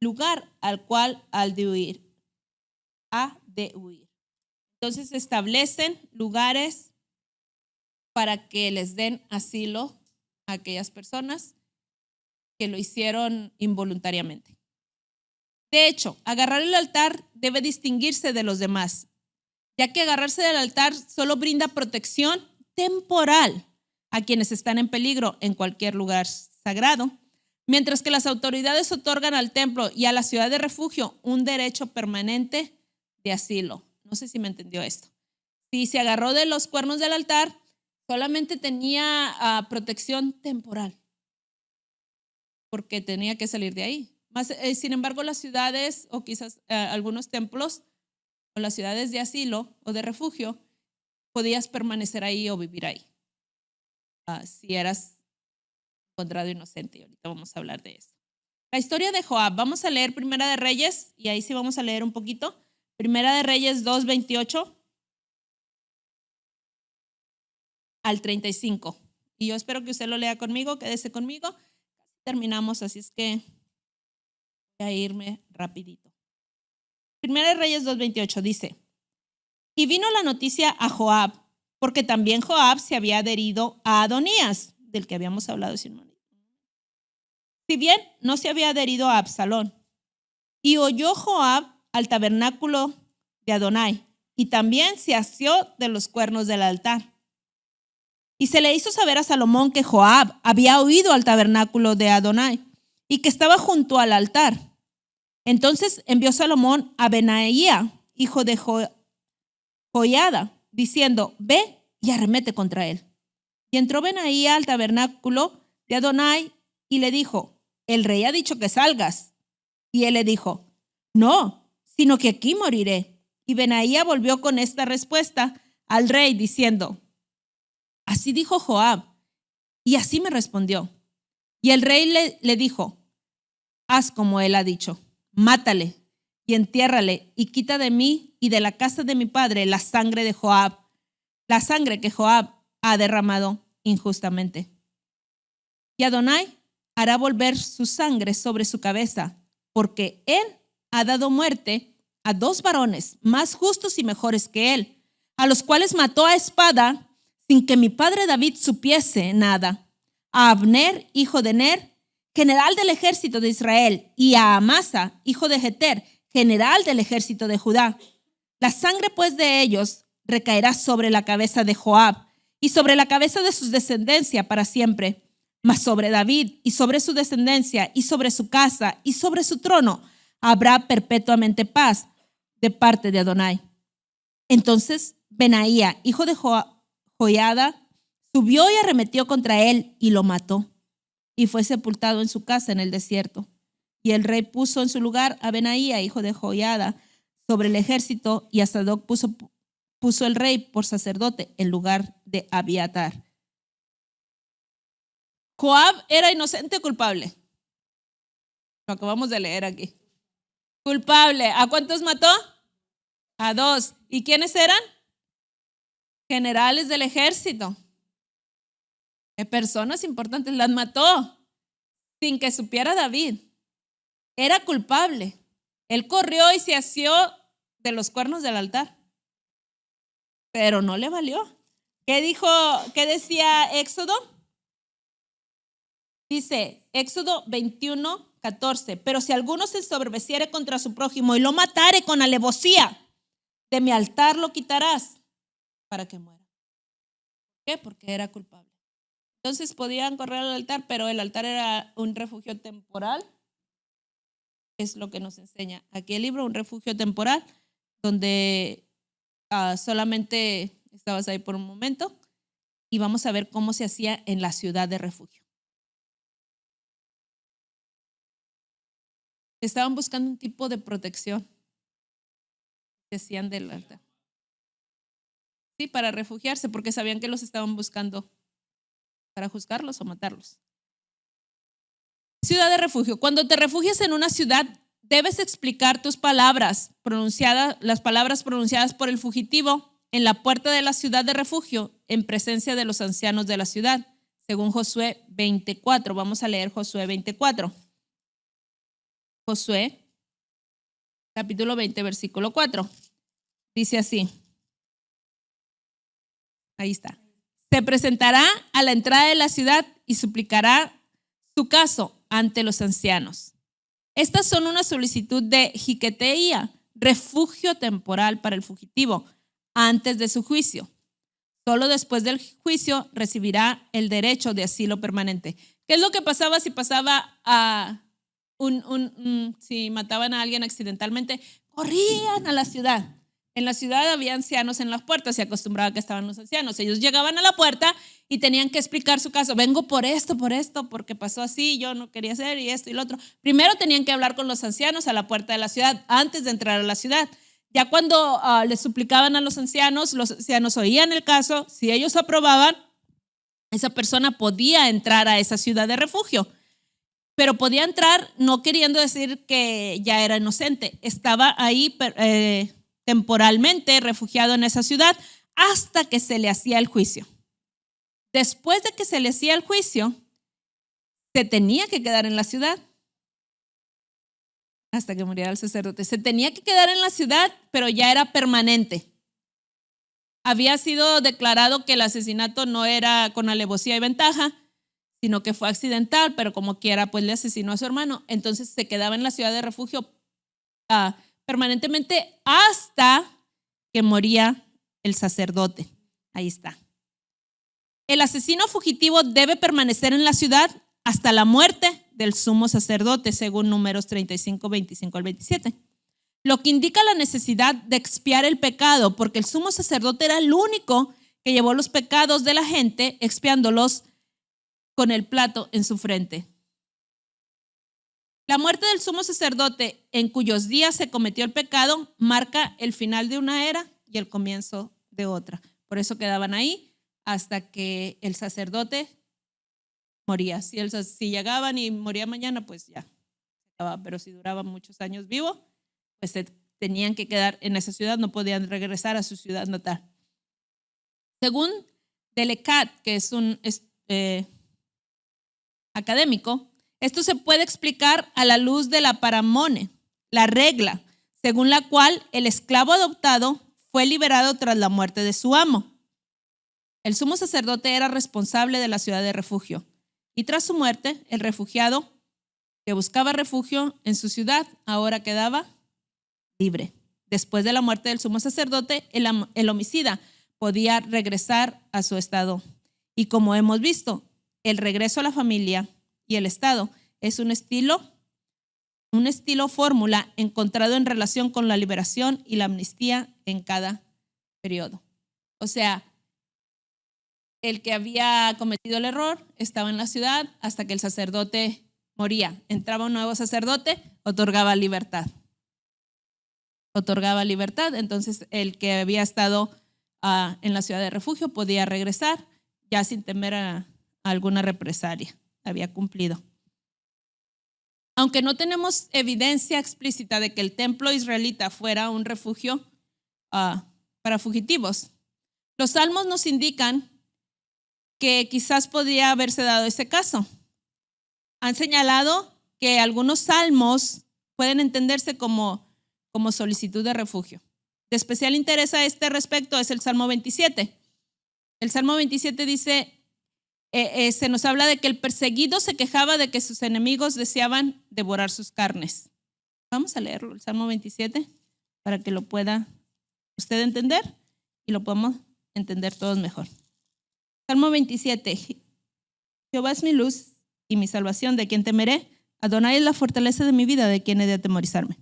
lugar al cual ha de huir. Entonces establecen lugares para que les den asilo a aquellas personas que lo hicieron involuntariamente. De hecho, agarrar el altar debe distinguirse de los demás, ya que agarrarse del altar solo brinda protección temporal a quienes están en peligro en cualquier lugar sagrado, mientras que las autoridades otorgan al templo y a la ciudad de refugio un derecho permanente de asilo. No sé si me entendió esto. Si se agarró de los cuernos del altar, solamente tenía protección temporal, porque tenía que salir de ahí. Sin embargo, las ciudades o quizás algunos templos o las ciudades de asilo o de refugio, podías permanecer ahí o vivir ahí. Si eras encontrado inocente. Y ahorita vamos a hablar de eso. La historia de Joab. Vamos a leer Primera de Reyes y ahí sí vamos a leer un poquito. Primera de Reyes 2:28 al 35. Y yo espero que usted lo lea conmigo, quédese conmigo. Terminamos, así es que voy a irme rapidito. Primera de Reyes 2:28 dice: Y vino la noticia a Joab, porque también Joab se había adherido a Adonías, del que habíamos hablado, si bien no se había adherido a Absalón. Y oyó Joab al tabernáculo de Adonai, y también se asió de los cuernos del altar. Y se le hizo saber a Salomón que Joab había huido al tabernáculo de Adonai y que estaba junto al altar. Entonces envió Salomón a Benaía, hijo de Joiada, diciendo: Ve y arremete contra él. Y entró Benaía al tabernáculo de Adonai y le dijo: El rey ha dicho que salgas. Y él le dijo: No, sino que aquí moriré. Y Benaía volvió con esta respuesta al rey diciendo: Así dijo Joab, y así me respondió. Y el rey le dijo: Haz como él ha dicho, mátale y entiérrale, y quita de mí y de la casa de mi padre la sangre de Joab, la sangre que Joab ha derramado injustamente. Y Adonai hará volver su sangre sobre su cabeza, porque él ha dado muerte a 2 varones más justos y mejores que él, a los cuales mató a espada sin que mi padre David supiese nada. a Abner, hijo de Ner, general del ejército de Israel, y a Amasa, hijo de Jeter, general del ejército de Judá. La sangre, pues, de ellos recaerá sobre la cabeza de Joab y sobre la cabeza de su descendencia para siempre. Mas sobre David y sobre su descendencia y sobre su casa y sobre su trono habrá perpetuamente paz de parte de Adonai. Entonces Benaía, hijo de Joiada, subió y arremetió contra él y lo mató. Y fue sepultado en su casa en el desierto. Y el rey puso en su lugar a Benaía, hijo de Joiada, sobre el ejército, y a Sadoc puso el rey por sacerdote en lugar de Abiatar. Joab era inocente o culpable. Lo acabamos de leer aquí. Culpable. ¿A cuántos mató? A 2. ¿Y quiénes eran? Generales del ejército. Personas importantes. Las mató sin que supiera David. Era culpable. Él corrió y se asió de los cuernos del altar. Pero no le valió. ¿Qué decía Éxodo? Dice Éxodo 21:14. Pero si alguno se ensoberbeciere contra su prójimo y lo matare con alevosía, de mi altar lo quitarás para que muera. ¿Por qué? Porque era culpable. Entonces podían correr al altar, pero el altar era un refugio temporal. Es lo que nos enseña aquí el libro, un refugio temporal, donde solamente estabas ahí por un momento, y vamos a ver cómo se hacía en la ciudad de refugio. Estaban buscando un tipo de protección, decían del altar. Sí, para refugiarse, porque sabían que los estaban buscando para juzgarlos o matarlos. Ciudad de refugio. Cuando te refugias en una ciudad, debes explicar tus palabras pronunciadas, las palabras pronunciadas por el fugitivo en la puerta de la ciudad de refugio en presencia de los ancianos de la ciudad, según Josué 24. Vamos a leer Josué 24. Josué, capítulo 20, versículo 4. Dice así. Ahí está. Se presentará a la entrada de la ciudad y suplicará su caso ante los ancianos. Estas son una solicitud de jiqueteía, refugio temporal para el fugitivo, antes de su juicio. Solo después del juicio recibirá el derecho de asilo permanente. ¿Qué es lo que pasaba si pasaba a si mataban a alguien accidentalmente? Corrían a la ciudad. En la ciudad había ancianos en las puertas, se acostumbraba que estaban los ancianos. Ellos llegaban a la puerta y tenían que explicar su caso. Vengo por esto, porque pasó así, yo no quería hacer y esto y lo otro. Primero tenían que hablar con los ancianos a la puerta de la ciudad antes de entrar a la ciudad. Ya cuando les suplicaban a los ancianos oían el caso. Si ellos aprobaban, esa persona podía entrar a esa ciudad de refugio. Pero podía entrar no queriendo decir que ya era inocente. Estaba ahí temporalmente refugiado en esa ciudad hasta que se le hacía el juicio. Después de que se le hacía el juicio, se tenía que quedar en la ciudad hasta que muriera el sacerdote. Se tenía que quedar en la ciudad, pero ya era permanente. Había sido declarado que el asesinato no era con alevosía y ventaja, sino que fue accidental, pero como quiera, pues le asesinó a su hermano. Entonces se quedaba en la ciudad de refugio permanentemente hasta que moría el sacerdote. Ahí está. El asesino fugitivo debe permanecer en la ciudad hasta la muerte del sumo sacerdote, según Números 35, 25 al 27. Lo que indica la necesidad de expiar el pecado, porque el sumo sacerdote era el único que llevó los pecados de la gente, expiándolos con el plato en su frente. La muerte del sumo sacerdote, en cuyos días se cometió el pecado, marca el final de una era y el comienzo de otra. Por eso quedaban ahí hasta que el sacerdote moría. Si llegaban y moría mañana, pues ya. Pero si duraba muchos años vivo, pues se tenían que quedar en esa ciudad, no podían regresar a su ciudad natal. Según Delecat, que es un académico, esto se puede explicar a la luz de la paramone, la regla, según la cual el esclavo adoptado fue liberado tras la muerte de su amo. El sumo sacerdote era responsable de la ciudad de refugio Y tras su muerte, el refugiado que buscaba refugio en su ciudad ahora quedaba libre. Después de la muerte del sumo sacerdote, el homicida podía regresar a su estado. Y como hemos visto, el regreso a la familia y el estado es un estilo fórmula encontrado en relación con la liberación y la amnistía en cada periodo. O sea, el que había cometido el error estaba en la ciudad hasta que el sacerdote moría. Entraba un nuevo sacerdote, otorgaba libertad. Entonces el que había estado en la ciudad de refugio podía regresar ya sin temer a alguna represalia. Había cumplido. Aunque no tenemos evidencia explícita de que el templo israelita fuera un refugio para fugitivos, los salmos nos indican que quizás podría haberse dado ese caso. Han señalado que algunos salmos pueden entenderse como solicitud de refugio. De especial interés a este respecto es el Salmo 27. El Salmo 27 dice, se nos habla de que el perseguido se quejaba de que sus enemigos deseaban devorar sus carnes. Vamos a leerlo, el Salmo 27, para que lo pueda usted entender y lo podamos entender todos mejor. Salmo 27. Jehová es mi luz y mi salvación, ¿de quién temeré? Adonai es la fortaleza de mi vida, ¿de quién he de atemorizarme?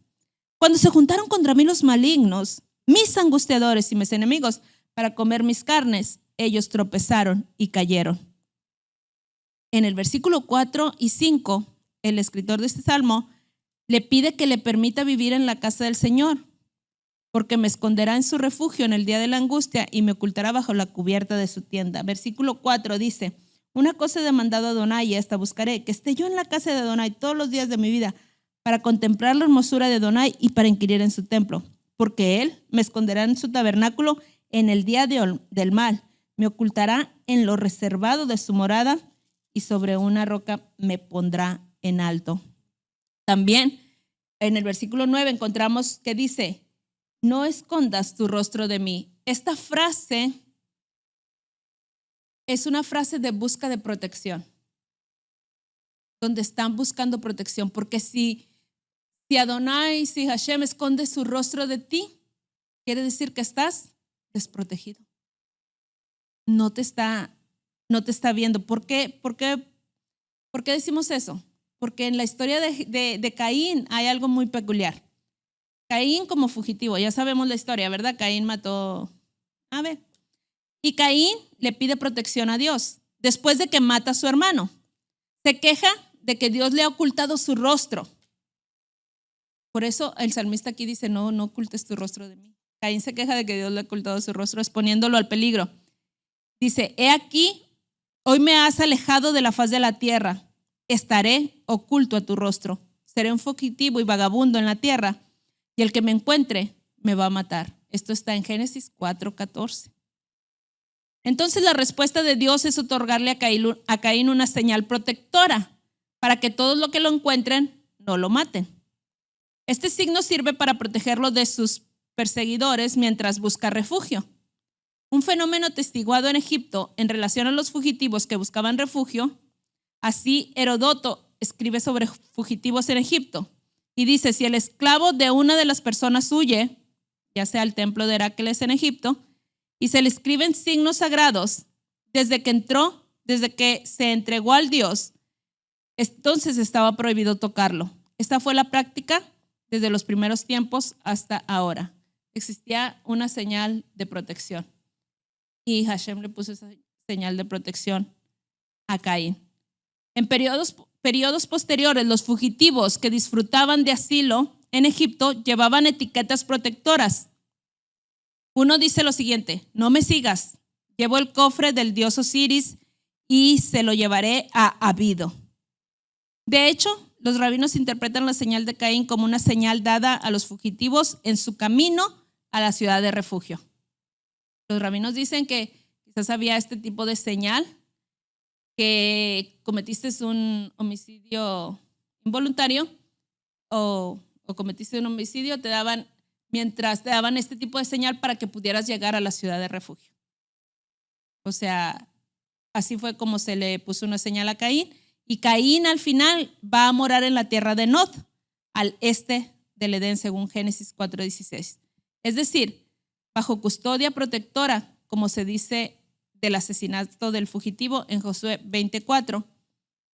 Cuando se juntaron contra mí los malignos, mis angustiadores y mis enemigos, para comer mis carnes, ellos tropezaron y cayeron. En el versículo 4 y 5, el escritor de este salmo le pide que le permita vivir en la casa del Señor, porque me esconderá en su refugio en el día de la angustia y me ocultará bajo la cubierta de su tienda. Versículo 4 dice, una cosa he demandado a Adonai y esta buscaré, que esté yo en la casa de Adonai todos los días de mi vida, para contemplar la hermosura de Adonai y para inquirir en su templo, porque él me esconderá en su tabernáculo en el día del mal, me ocultará en lo reservado de su morada y sobre una roca me pondrá en alto. También en el versículo 9 encontramos que dice, no escondas tu rostro de mí. Esta frase es una frase de busca de protección, donde están buscando protección, porque si Adonai, si Hashem esconde su rostro de ti, quiere decir que estás desprotegido. No te está viendo. ¿Por qué decimos eso? Porque en la historia de Caín hay algo muy peculiar. Caín como fugitivo, ya sabemos la historia, ¿verdad? Caín mató a Abel. Y Caín le pide protección a Dios después de que mata a su hermano. Se queja de que Dios le ha ocultado su rostro. Por eso el salmista aquí dice, no ocultes tu rostro de mí. Caín se queja de que Dios le ha ocultado su rostro, exponiéndolo al peligro. Dice, he aquí, hoy me has alejado de la faz de la tierra. Estaré oculto a tu rostro. Seré un fugitivo y vagabundo en la tierra, y el que me encuentre me va a matar. Esto está en Génesis 4:14. Entonces la respuesta de Dios es otorgarle a Caín una señal protectora para que todos los que lo encuentren no lo maten. Este signo sirve para protegerlo de sus perseguidores mientras busca refugio. Un fenómeno atestiguado en Egipto en relación a los fugitivos que buscaban refugio. Así Heródoto escribe sobre fugitivos en Egipto y dice, si el esclavo de una de las personas huye, ya sea al templo de Herácles en Egipto, y se le escriben signos sagrados desde que se entregó al Dios, entonces estaba prohibido tocarlo. Esta fue la práctica desde los primeros tiempos hasta ahora. Existía una señal de protección y Hashem le puso esa señal de protección a Caín. En periodos posteriores, los fugitivos que disfrutaban de asilo en Egipto llevaban etiquetas protectoras. Uno dice lo siguiente, no me sigas, llevo el cofre del dios Osiris y se lo llevaré a Abido. De hecho, los rabinos interpretan la señal de Caín como una señal dada a los fugitivos en su camino a la ciudad de refugio. Los rabinos dicen que quizás había este tipo de señal, que cometiste un homicidio involuntario o cometiste un homicidio, mientras te daban este tipo de señal para que pudieras llegar a la ciudad de refugio. O sea, así fue como se le puso una señal a Caín Y Caín al final va a morar en la tierra de Nod, al este del Edén, según Génesis 4:16. Es decir, bajo custodia protectora, como se dice del asesinato del fugitivo en Josué 20:4,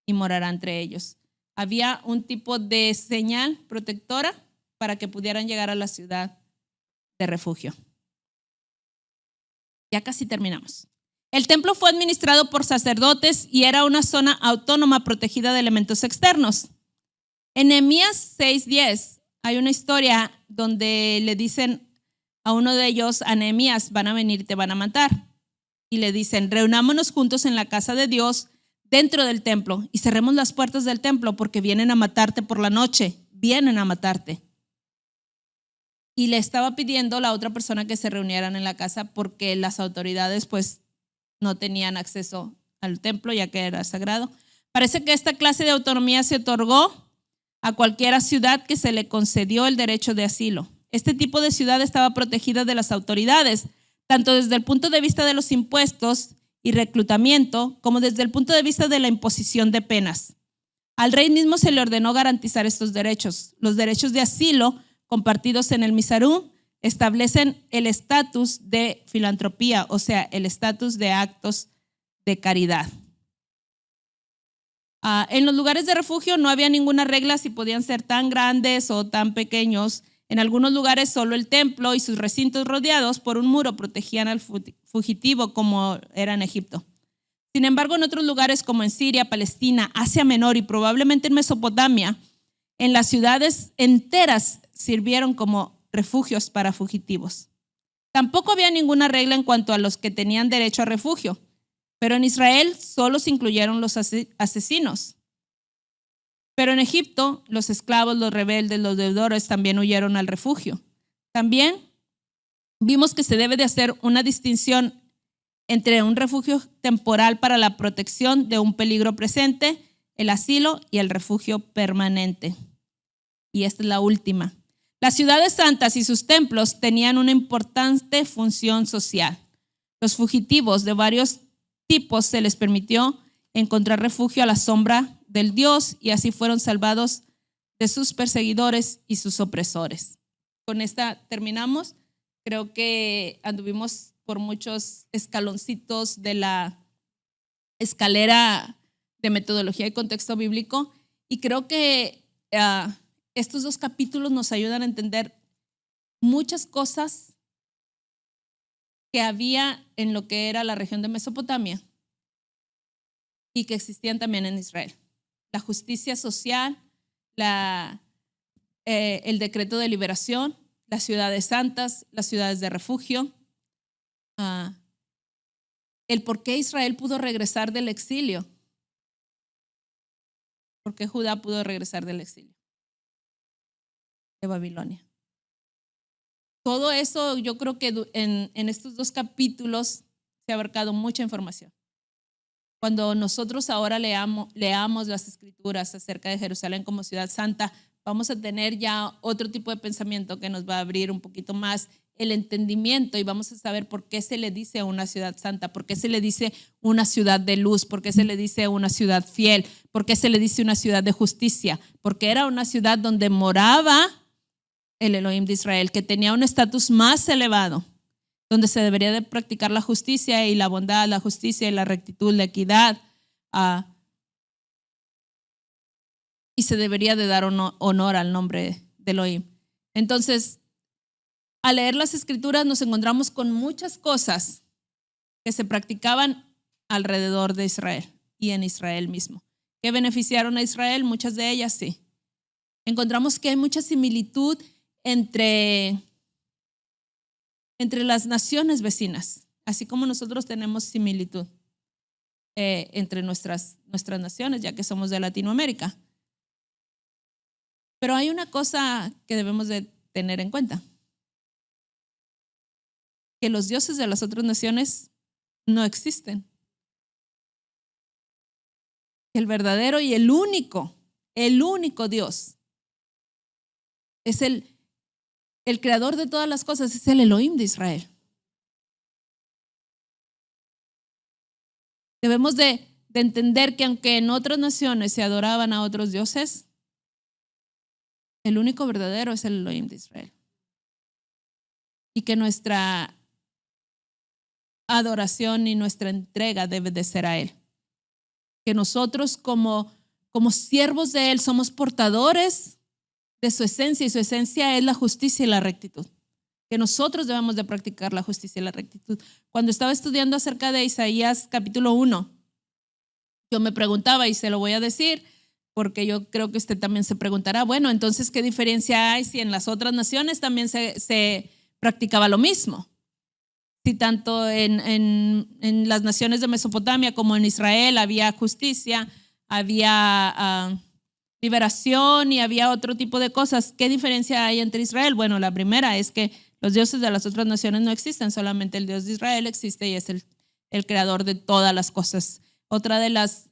y morará entre ellos. Había un tipo de señal protectora para que pudieran llegar a la ciudad de refugio. Ya casi terminamos. El templo fue administrado por sacerdotes y era una zona autónoma protegida de elementos externos. En Nehemías 6:10 hay una historia donde le dicen a uno de ellos, a Nehemías, van a venir y te van a matar. Y le dicen, reunámonos juntos en la casa de Dios dentro del templo y cerremos las puertas del templo porque vienen a matarte por la noche, vienen a matarte. Y le estaba pidiendo a la otra persona que se reunieran en la casa porque las autoridades pues no tenían acceso al templo ya que era sagrado. Parece que esta clase de autonomía se otorgó a cualquier ciudad que se le concedió el derecho de asilo. Este tipo de ciudad estaba protegida de las autoridades, tanto desde el punto de vista de los impuestos y reclutamiento, como desde el punto de vista de la imposición de penas. Al rey mismo se le ordenó garantizar estos derechos. Los derechos de asilo compartidos en el Misarum establecen el estatus de filantropía, o sea, el estatus de actos de caridad. En los lugares de refugio no había ninguna regla si podían ser tan grandes o tan pequeños. En algunos lugares solo el templo y sus recintos rodeados por un muro protegían al fugitivo, como era en Egipto. Sin embargo, en otros lugares como en Siria, Palestina, Asia Menor y probablemente en Mesopotamia, en las ciudades enteras sirvieron como refugios para fugitivos. Tampoco había ninguna regla en cuanto a los que tenían derecho a refugio, pero en Israel solo se incluyeron los asesinos. Pero en Egipto, los esclavos, los rebeldes, los deudores también huyeron al refugio. También vimos que se debe de hacer una distinción entre un refugio temporal para la protección de un peligro presente, el asilo, y el refugio permanente. Y esta es la última. Las ciudades santas y sus templos tenían una importante función social. Los fugitivos de varios tipos se les permitió encontrar refugio a la sombra del Dios y así fueron salvados de sus perseguidores y sus opresores. Con esta terminamos. Creo que anduvimos por muchos escaloncitos de la escalera de metodología y contexto bíblico y creo que estos dos capítulos nos ayudan a entender muchas cosas que había en lo que era la región de Mesopotamia y que existían también en Israel. La justicia social, el decreto de liberación, las ciudades santas, las ciudades de refugio, el por qué Israel pudo regresar del exilio, por qué Judá pudo regresar del exilio de Babilonia. Todo eso yo creo que en estos dos capítulos se ha abarcado mucha información. Cuando nosotros ahora leamos las escrituras acerca de Jerusalén como ciudad santa, vamos a tener ya otro tipo de pensamiento que nos va a abrir un poquito más el entendimiento y vamos a saber por qué se le dice una ciudad santa, por qué se le dice una ciudad de luz, por qué se le dice una ciudad fiel, por qué se le dice una ciudad de justicia, porque era una ciudad donde moraba el Elohim de Israel, que tenía un estatus más elevado, donde se debería de practicar la justicia y la bondad, la justicia y la rectitud, la equidad, y se debería de dar honor al nombre de Elohim. Entonces, al leer las escrituras nos encontramos con muchas cosas que se practicaban alrededor de Israel y en Israel mismo. ¿Que beneficiaron a Israel? Muchas de ellas sí. Encontramos que hay mucha similitud entre las naciones vecinas, así como nosotros tenemos similitud entre nuestras naciones, ya que somos de Latinoamérica. Pero hay una cosa que debemos de tener en cuenta, que los dioses de las otras naciones no existen. El verdadero y el único Dios es el creador de todas las cosas, es el Elohim de Israel. Debemos de de entender que aunque en otras naciones se adoraban a otros dioses, el único verdadero es el Elohim de Israel. Y que nuestra adoración y nuestra entrega debe de ser a Él. Que nosotros como siervos de Él somos portadores de su esencia, y su esencia es la justicia y la rectitud. Que nosotros debemos de practicar la justicia y la rectitud. Cuando estaba estudiando acerca de Isaías capítulo 1, yo me preguntaba, y se lo voy a decir, porque yo creo que usted también se preguntará, bueno, entonces, ¿qué diferencia hay si en las otras naciones también se practicaba lo mismo? Si tanto en las naciones de Mesopotamia como en Israel había justicia, había liberación y había otro tipo de cosas. ¿Qué diferencia hay entre Israel? Bueno, la primera es que los dioses de las otras naciones no existen, solamente el Dios de Israel existe y es el creador de todas las cosas. Otra de las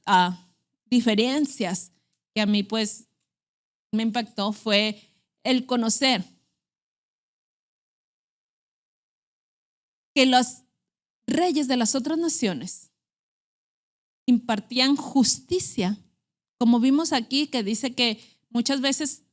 diferencias que a mí pues me impactó fue el conocer que los reyes de las otras naciones impartían justicia, como vimos aquí, que dice que muchas veces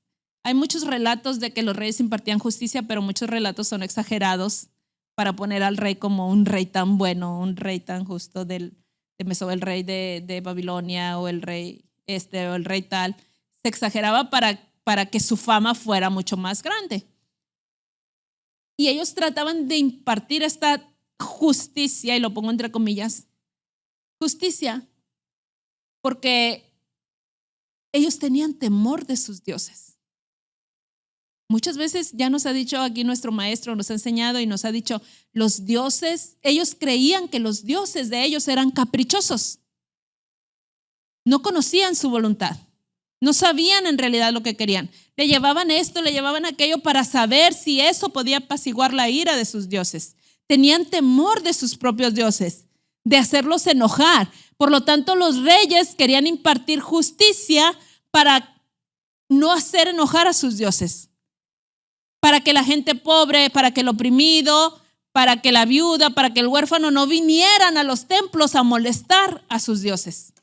hay muchos relatos de que los reyes impartían justicia, pero muchos relatos son exagerados para poner al rey como un rey tan bueno, un rey tan justo el rey de Babilonia o el rey o el rey tal. Se exageraba para que su fama fuera mucho más grande. Y ellos trataban de impartir esta justicia, y lo pongo entre comillas, justicia, porque ellos tenían temor de sus dioses. Muchas veces ya nos ha dicho aquí nuestro maestro, nos ha enseñado y nos ha dicho, los dioses, ellos creían que los dioses de ellos eran caprichosos. No conocían su voluntad. No sabían en realidad lo que querían. Le llevaban esto, le llevaban aquello para saber si eso podía apaciguar la ira de sus dioses. Tenían temor de sus propios dioses, de hacerlos enojar. Por lo tanto, los reyes querían impartir justicia para no hacer enojar a sus dioses. Para que la gente pobre, para que el oprimido, para que la viuda, para que el huérfano no vinieran a los templos a molestar a sus dioses.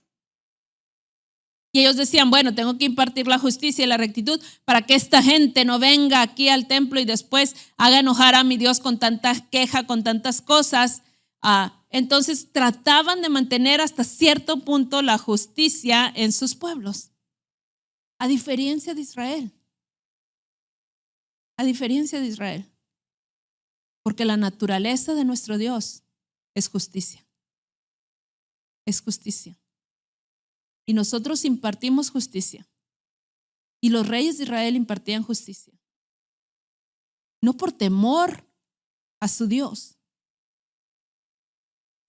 Y ellos decían, bueno, tengo que impartir la justicia y la rectitud para que esta gente no venga aquí al templo y después haga enojar a mi Dios con tanta queja, con tantas cosas. Entonces trataban de mantener hasta cierto punto la justicia en sus pueblos. A diferencia de Israel. A diferencia de Israel. Porque la naturaleza de nuestro Dios es justicia. Es justicia. Y nosotros impartimos justicia. Y los reyes de Israel impartían justicia. No por temor a su Dios,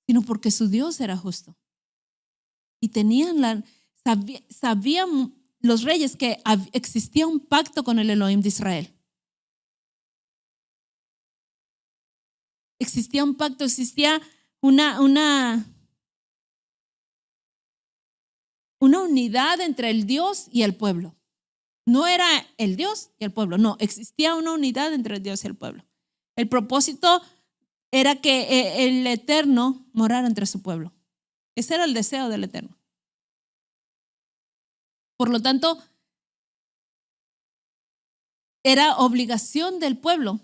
sino porque su Dios era justo. Y sabían los reyes que existía un pacto con el Elohim de Israel. Existía un pacto, existía una unidad entre el Dios y el pueblo. No era el Dios y el pueblo, no, existía una unidad entre el Dios y el pueblo. El propósito era que el Eterno morara entre su pueblo. Ese era el deseo del Eterno. Por lo tanto, era obligación del pueblo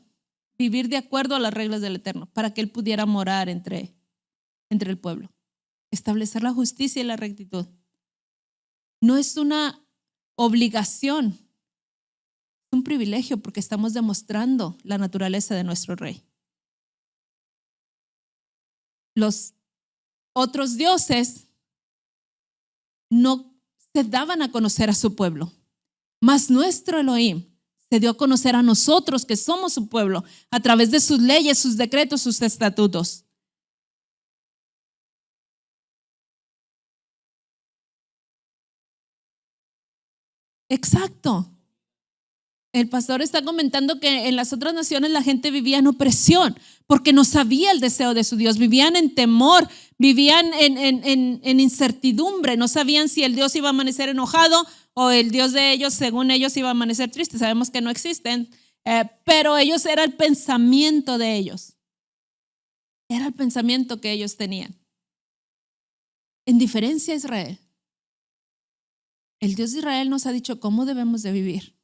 vivir de acuerdo a las reglas del Eterno para que Él pudiera morar entre el pueblo. Establecer la justicia y la rectitud. No es una obligación, es un privilegio porque estamos demostrando la naturaleza de nuestro rey. Los otros dioses no se daban a conocer a su pueblo, mas nuestro Elohim se dio a conocer a nosotros que somos su pueblo a través de sus leyes, sus decretos, sus estatutos. Exacto. El pastor está comentando que en las otras naciones la gente vivía en opresión porque no sabía el deseo de su Dios, vivían en temor, vivían en incertidumbre, no sabían si el Dios iba a amanecer enojado o el Dios de ellos, según ellos, iba a amanecer triste. Sabemos que no existen, pero ellos era el pensamiento de ellos, era el pensamiento que ellos tenían. en diferencia a Israel, el Dios de Israel nos ha dicho cómo debemos de vivir,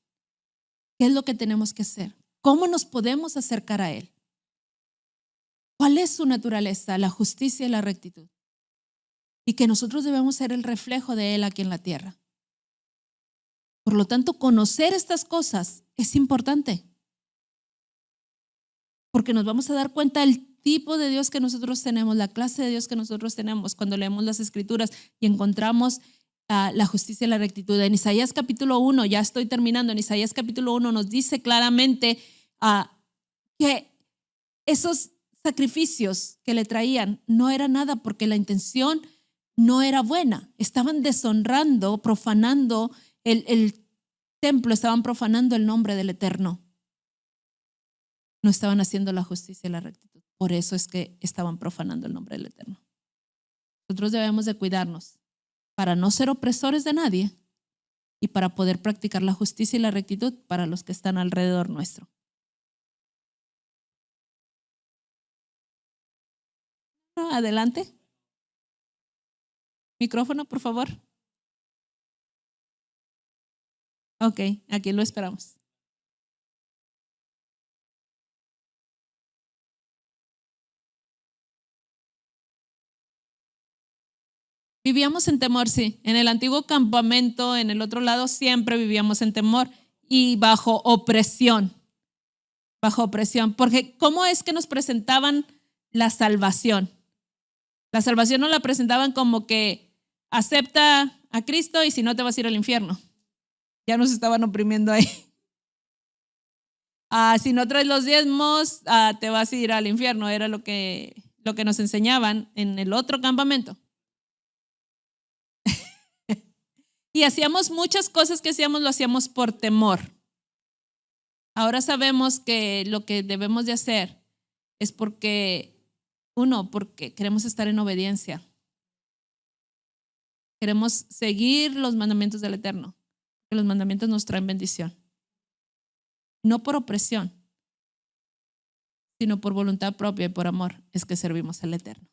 qué es lo que tenemos que hacer, cómo nos podemos acercar a Él, cuál es su naturaleza, la justicia y la rectitud, y que nosotros debemos ser el reflejo de Él aquí en la tierra. Por lo tanto, conocer estas cosas es importante, porque nos vamos a dar cuenta del tipo de Dios que nosotros tenemos, la clase de Dios que nosotros tenemos cuando leemos las Escrituras y encontramos la justicia y la rectitud. En Isaías capítulo 1, ya estoy terminando, en Isaías capítulo 1 nos dice claramente que esos sacrificios que le traían no era nada porque la intención no era buena. Estaban deshonrando, profanando el templo, estaban profanando el nombre del Eterno. No estaban haciendo la justicia y la rectitud. Por eso es que estaban profanando el nombre del Eterno. Nosotros debemos de cuidarnos para no ser opresores de nadie y para poder practicar la justicia y la rectitud para los que están alrededor nuestro. Adelante. Micrófono, por favor. Ok, aquí lo esperamos. Vivíamos en temor, sí. En el antiguo campamento, en el otro lado, siempre vivíamos en temor y bajo opresión. Bajo opresión. Porque ¿cómo es que nos presentaban la salvación? La salvación nos la presentaban como que acepta a Cristo y si no te vas a ir al infierno. Ya nos estaban oprimiendo ahí. Si no traes los diezmos, te vas a ir al infierno. Era lo que nos enseñaban en el otro campamento. Y hacíamos muchas cosas que hacíamos, lo hacíamos por temor. Ahora sabemos que lo que debemos de hacer es porque queremos estar en obediencia. Queremos seguir los mandamientos del Eterno, que los mandamientos nos traen bendición. No por opresión, sino por voluntad propia y por amor es que servimos al Eterno.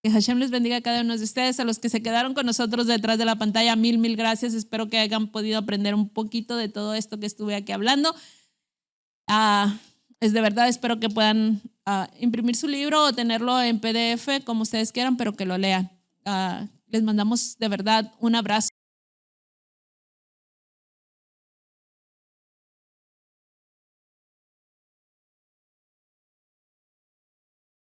Que Hashem les bendiga a cada uno de ustedes, a los que se quedaron con nosotros detrás de la pantalla, mil gracias. Espero que hayan podido aprender un poquito de todo esto que estuve aquí hablando. Es de verdad, espero que puedan imprimir su libro o tenerlo en PDF, como ustedes quieran, pero que lo lean. Les mandamos de verdad un abrazo.